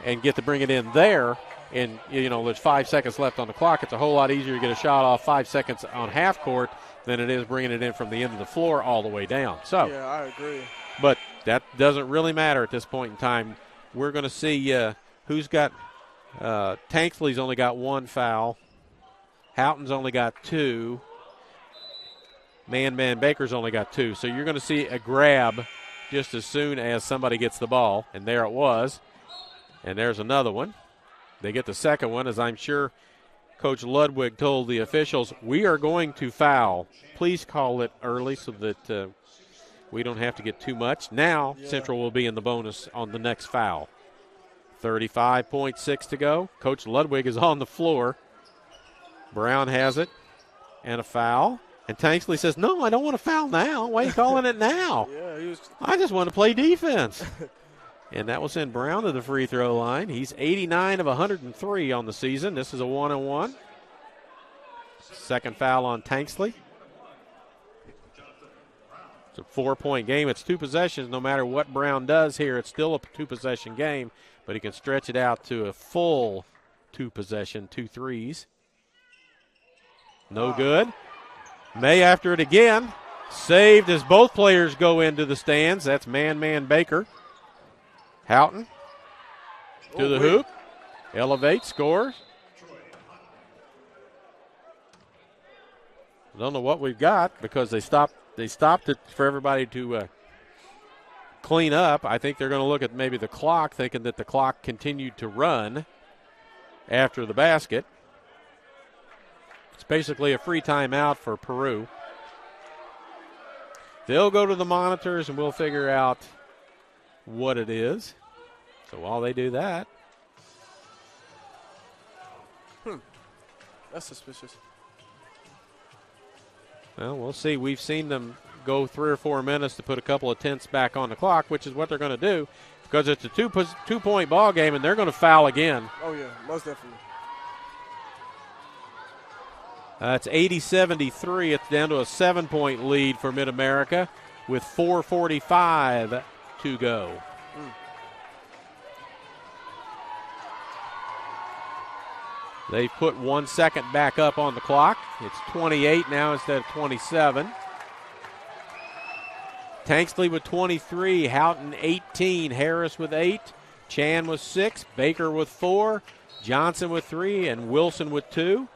and get to bring it in there. And, there's 5 seconds left on the clock. It's a whole lot easier to get a shot off 5 seconds on half court than it is bringing it in from the end of the floor all the way down. So, yeah, I agree. But that doesn't really matter at this point in time. We're going to see who's got Tanksley's only got 1 foul. Houghton's only got 2. Man Baker's only got 2. So you're going to see a grab just as soon as somebody gets the ball. And there it was. And there's another one. They get the second one, as I'm sure Coach Ludwig told the officials, we are going to foul. Please call it early so that we don't have to get too much. Now Central will be in the bonus on the next foul. 35.6 to go. Coach Ludwig is on the floor. Brown has it and a foul. And Tanksley says, no, I don't want to foul now. Why are you calling it now? I just want to play defense. And that will send Brown to the free throw line. He's 89 of 103 on the season. This is a 1-on-1. Second foul on Tanksley. It's a 4-point game. It's 2 possessions. No matter what Brown does here, it's still a 2-possession game, but he can stretch it out to a full 2-possession, 2 threes. No good. May after it again. Saved as both players go into the stands. That's Man Baker. Houghton to the hoop. Elevates, scores. I don't know what we've got because they stopped it for everybody to clean up. I think they're going to look at maybe the clock, thinking that the clock continued to run after the basket. It's basically a free timeout for Peru. They'll go to the monitors and we'll figure out what it is. So while they do that. That's suspicious. Well, we'll see. We've seen them go 3 or 4 minutes to put a couple of tenths back on the clock, which is what they're going to do because it's a two-point ball game and they're going to foul again. Oh, yeah, most definitely. It's 80-73. It's down to a 7-point lead for Mid-America with 4:45 to go. They've put 1 second back up on the clock. It's 28 now instead of 27. Tanksley with 23, Houghton 18, Harris with 8, Chan with 6, Baker with 4, Johnson with 3, and Wilson with 2.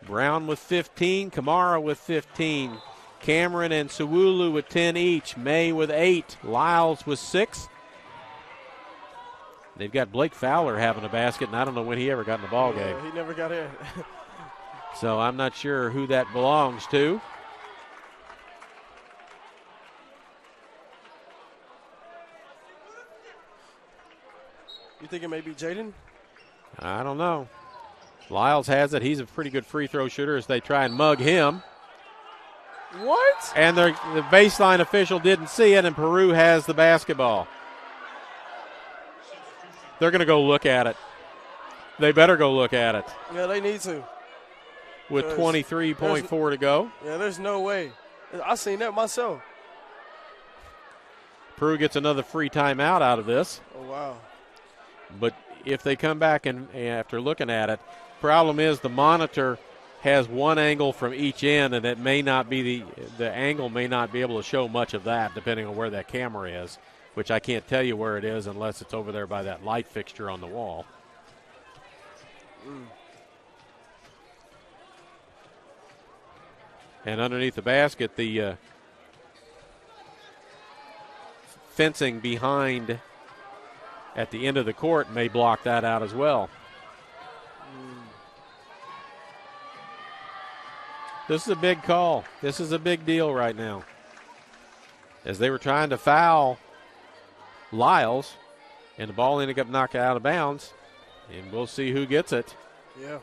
Brown with 15, Kamara with 15, Cameron and Sewulu with 10 each, May with 8, Lyles with 6. They've got Blake Fowler having a basket, and I don't know when he ever got in the ball game. He never got in. So I'm not sure who that belongs to. You think it may be Jaden? I don't know. Lyles has it. He's a pretty good free throw shooter as they try and mug him. What? And the baseline official didn't see it, and Peru has the basketball. They're going to go look at it. They better go look at it. Yeah, they need to. With 23.4 to go. Yeah, there's no way. I seen that myself. Peru gets another free timeout out of this. Oh, wow. But if they come back and after looking at it, problem is the monitor has one angle from each end, and it may not be the angle may not be able to show much of that depending on where that camera is, which I can't tell you where it is unless it's over there by that light fixture on the wall. And underneath the basket, the fencing behind at the end of the court may block that out as well. This is a big call. This is a big deal right now. As they were trying to foul Lyles, and the ball ended up knocked out of bounds, and we'll see who gets it. Yeah.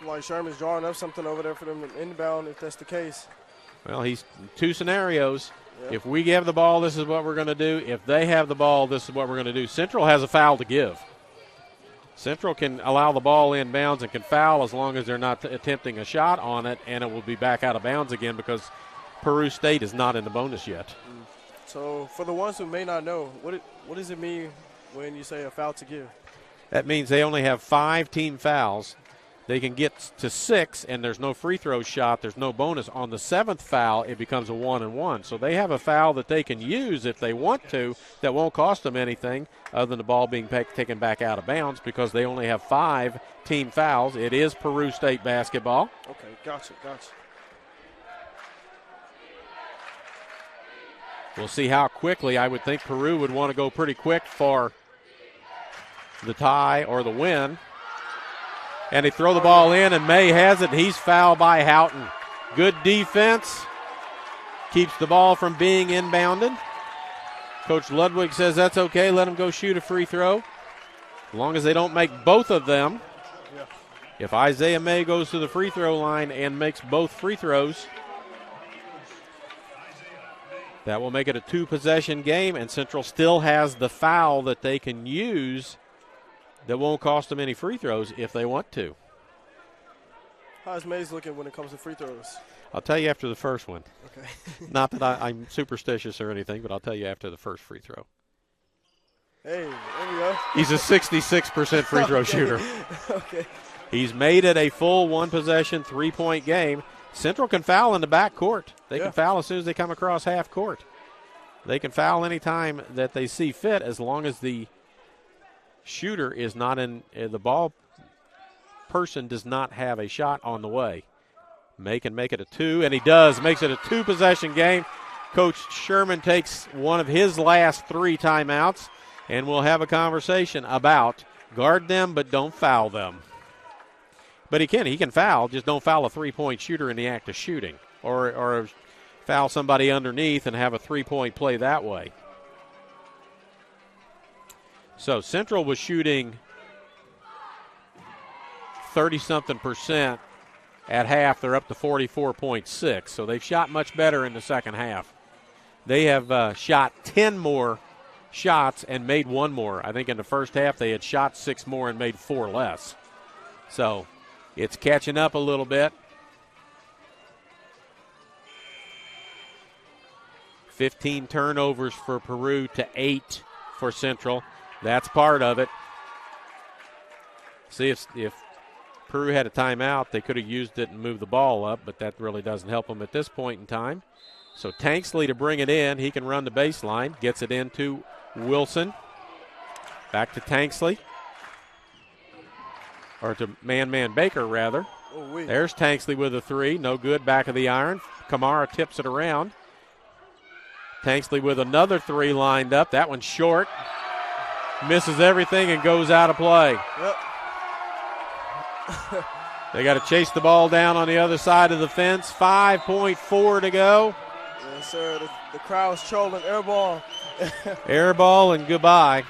Like Sherman's drawing up something over there for them to inbound if that's the case. Well, he's 2 scenarios. Yep. If we have the ball, this is what we're going to do. If they have the ball, this is what we're going to do. Central has a foul to give. Central can allow the ball inbounds and can foul as long as they're not attempting a shot on it, and it will be back out of bounds again because Peru State is not in the bonus yet. So for the ones who may not know, what does it mean when you say a foul to give? That means they only have 5 team fouls. they can get to 6, and there's no free throw shot. There's no bonus. On the 7th foul, it becomes a 1-and-1. So they have a foul that they can use if they want to that won't cost them anything other than the ball being taken back out of bounds because they only have 5 team fouls. It is Peru State basketball. Okay, gotcha. We'll see how quickly. I would think Peru would want to go pretty quick for the tie or the win. And they throw the ball in, and May has it. He's fouled by Houghton. Good defense. Keeps the ball from being inbounded. Coach Ludwig says that's okay. Let him go shoot a free throw. As long as they don't make both of them. Yeah. If Isaiah May goes to the free throw line and makes both free throws, that will make it a 2-possession game, and Central still has the foul that they can use that won't cost them any free throws if they want to. How's Mays looking when it comes to free throws? I'll tell you after the first one. Okay. Not that I'm superstitious or anything, but I'll tell you after the first free throw. Hey, there we go. He's a 66% free throw shooter. Okay. He's made it a full 1-possession, 3-point game. Central can foul in the back court. They can foul as soon as they come across half court. They can foul any time that they see fit as long as the shooter is not in the ball person does not have a shot on the way. May can make it a 2, and he does. Makes it a 2-possession game. Coach Sherman takes one of his last 3 timeouts, and we'll have a conversation about guard them but don't foul them. But he can foul, just don't foul a 3-point shooter in the act of shooting, or foul somebody underneath and have a 3-point play that way. So Central was shooting 30-something% at half. They're up to 44.6. So they've shot much better in the second half. They have shot 10 more shots and made 1 more. I think in the first half they had shot 6 more and made 4 less. So it's catching up a little bit. 15 turnovers for Peru to 8 for Central. That's part of it. See, if Peru had a timeout, they could have used it and moved the ball up, but that really doesn't help them at this point in time. So Tanksley to bring it in. He can run the baseline. Gets it into Wilson. Back to Tanksley. Or to Man Baker, rather. There's Tanksley with a 3. No good. Back of the iron. Kamara tips it around. Tanksley with another 3 lined up. That one's short. Misses everything and goes out of play. Yep. They got to chase the ball down on the other side of the fence. 5.4 to go. Yes, sir. The crowd's trolling. Air ball. Air ball and goodbye.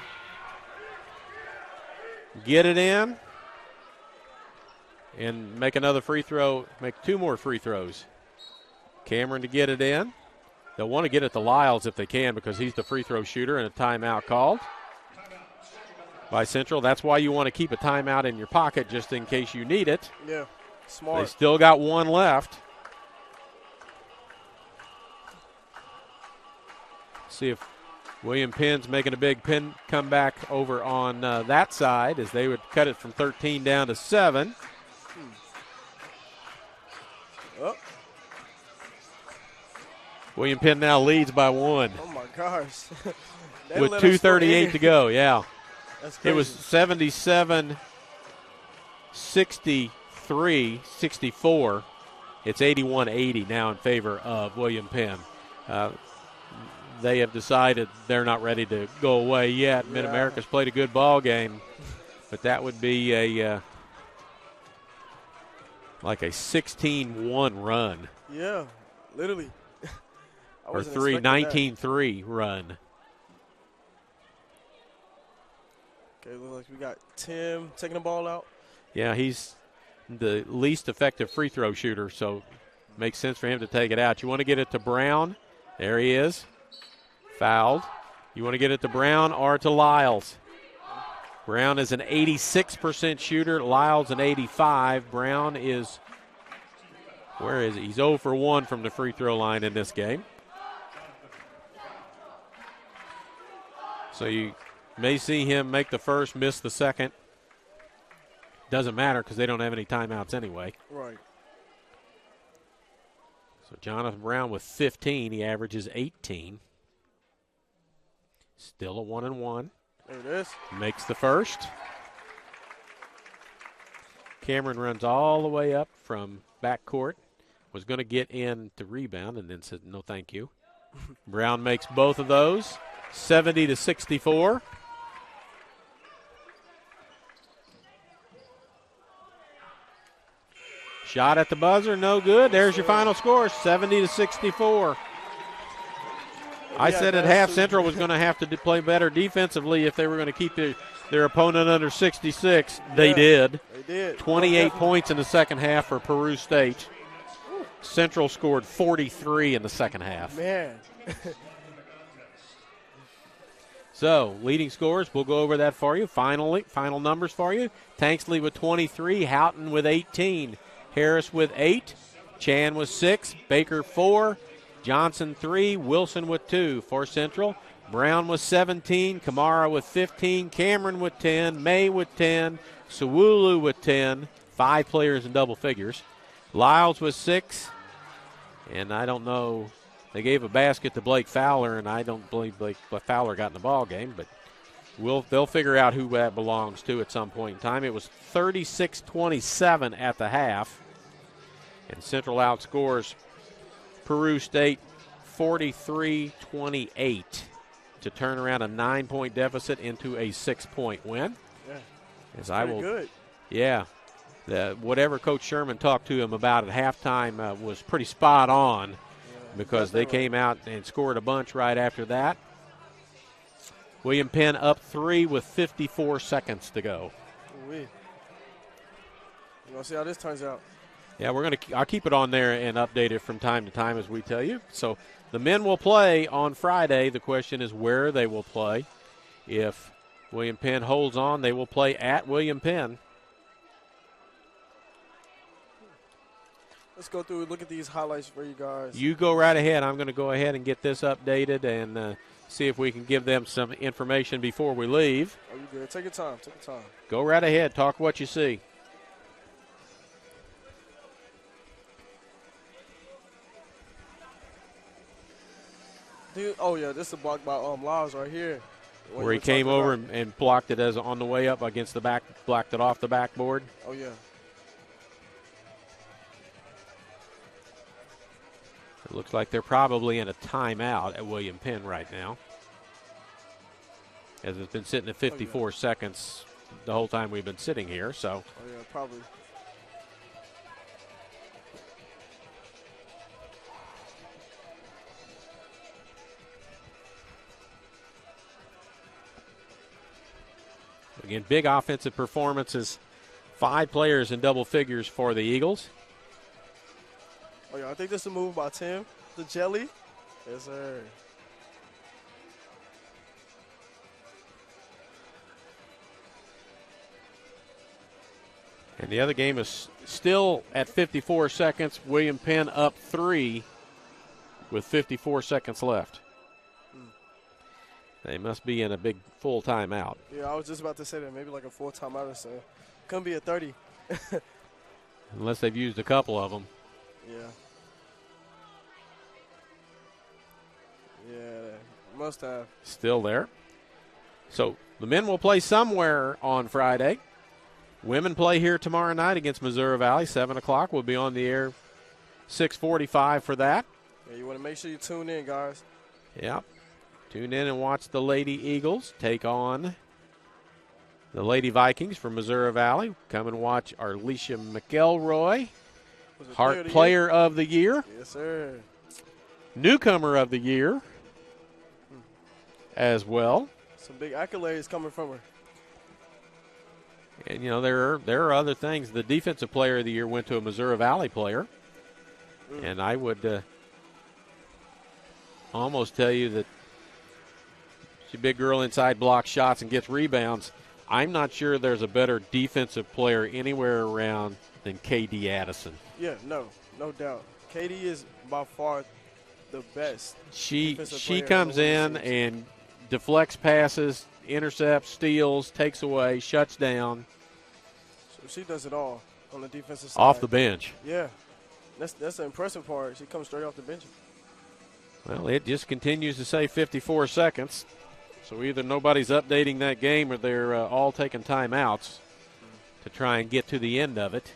Get it in. And make another free throw. Make 2 more free throws. Cameron to get it in. They'll want to get it to Lyles if they can because he's the free throw shooter, and a timeout called by Central. That's why you want to keep a timeout in your pocket just in case you need it. Yeah, smart. They still got 1 left. See if William Penn's making a big pin comeback over on that side as they would cut it from 13 down to 7. Oh. William Penn now leads by 1. Oh, my gosh. With 2:38 to go, yeah. That's crazy. It was 77-63-64. It's 81-80 now in favor of William Penn. They have decided they're not ready to go away yet. Mid-America's played a good ball game, but that would be like a 16-1 run. Yeah, literally. Or 19-3 run. Okay, looks like we got Tim taking the ball out. Yeah, he's the least effective free throw shooter, so makes sense for him to take it out. You want to get it to Brown. There he is. Fouled. You want to get it to Brown or to Lyles. Brown is an 86% shooter. Lyles an 85. Brown is, where is he? He's 0 for 1 from the free throw line in this game. So you may see him make the first, miss the second. doesn't matter because they don't have any timeouts anyway. Right. So Jonathan Brown with 15. He averages 18. Still a 1-and-1. There it is. Makes the first. Cameron runs all the way up from backcourt. Was going to get in to rebound and then said, no, thank you. Brown makes both of those. 70-64. Shot at the buzzer, no good. There's your final score, 70-64. I said at half Central was going to have to play better defensively if they were going to keep their opponent under 66. They did. They did. 28 points in the second half for Peru State. Central scored 43 in the second half. Man. So, leading scores, we'll go over that for you. Final numbers for you. Tanksley with 23, Houghton with 18, Harris with 8, Chan with 6, Baker 4, Johnson 3, Wilson with 2 for Central. Brown with 17, Kamara with 15, Cameron with 10, May with 10, Sawulu with 10, 5 players in double figures. Lyles with 6, and I don't know, they gave a basket to Blake Fowler, and I don't believe Blake Fowler got in the ball game, but they'll figure out who that belongs to at some point in time. It was 36-27 at the half, and Central outscores Peru State 43-28 to turn around a 9-point deficit into a 6-point win. Yeah, as I will, good. Yeah, whatever Coach Sherman talked to him about at halftime was pretty spot on, because they came out and scored a bunch right after that. William Penn up 3 with 54 seconds to go. We're going to see how this turns out. Yeah, I'll keep it on there and update it from time to time as we tell you. So the men will play on Friday. The question is where they will play. If William Penn holds on, they will play at William Penn. Let's go through and look at these highlights for you guys. You go right ahead. I'm going to go ahead and get this updated and see if we can give them some information before we leave. Oh, you good. Take your time. Take your time. Go right ahead. Talk what you see. Dude, oh, yeah, this is a block by Lyles right here. Where he came over and blocked it as on the way up against the back, blocked it off the backboard. Oh, yeah. It looks like they're probably in a timeout at William Penn right now, as it's been sitting at 54 seconds the whole time we've been sitting here. So. Oh, yeah, probably. Again, big offensive performances. 5 players in double figures for the Eagles. Oh, yeah, I think this is a move by Tim. The jelly. Yes, sir. And the other game is still at 54 seconds. William Penn up 3 with 54 seconds left. They must be in a big full timeout. Yeah, I was just about to say that. Maybe like a full timeout or so. Couldn't be a 30. Unless they've used a couple of them. Yeah. Yeah, must have. Still there. So the men will play somewhere on Friday. Women play here tomorrow night against Missouri Valley, 7 o'clock. We'll be on the air 6:45 for that. Yeah, you want to make sure you tune in, guys. Yep. Tune in and watch the Lady Eagles take on the Lady Vikings from Missouri Valley. Come and watch Arlesia McElroy, Hart Player of the Year. Yes, sir. Newcomer of the Year as well. Some big accolades coming from her. And, you know, there are other things. The Defensive Player of the Year went to a Missouri Valley player. And I would almost tell you that she's a big girl inside, blocks shots and gets rebounds. I'm not sure there's a better defensive player anywhere around than K.D. Addison. Yeah, no doubt. K.D. is by far the best. She comes in and deflects passes, intercepts, steals, takes away, shuts down. She does it all on the defensive side. Off the bench. Yeah. That's the impressive part. She comes straight off the bench. Well, it just continues to say 54 seconds. So either nobody's updating that game or they're all taking timeouts to try and get to the end of it.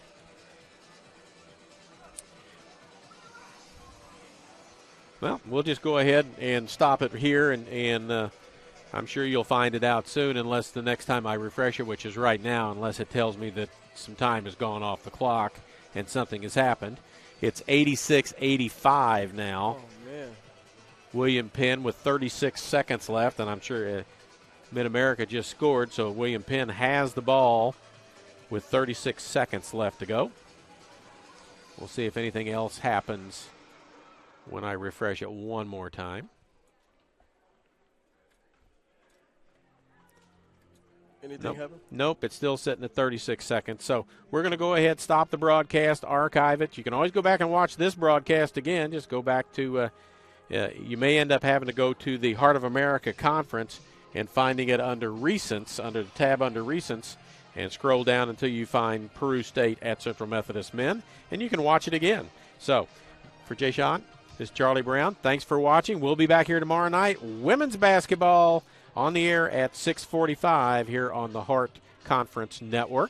Well, we'll just go ahead and stop it here, and I'm sure you'll find it out soon unless the next time I refresh it, which is right now, unless it tells me that some time has gone off the clock and something has happened. It's 86-85 now. Oh, man. William Penn with 36 seconds left, and I'm sure Mid-America just scored, so William Penn has the ball with 36 seconds left to go. We'll see if anything else happens when I refresh it one more time. Anything happen? Nope, it's still sitting at 36 seconds. So we're going to go ahead, stop the broadcast, archive it. You can always go back and watch this broadcast again. Just go back to, you may end up having to go to the Heart of America Conference and finding it under Recents, under the tab under Recents, and scroll down until you find Peru State at Central Methodist Men, and you can watch it again. So for Jay Sean, this is Charlie Brown. Thanks for watching. We'll be back here tomorrow night. Women's basketball on the air at 6:45 here on the Heart Conference Network.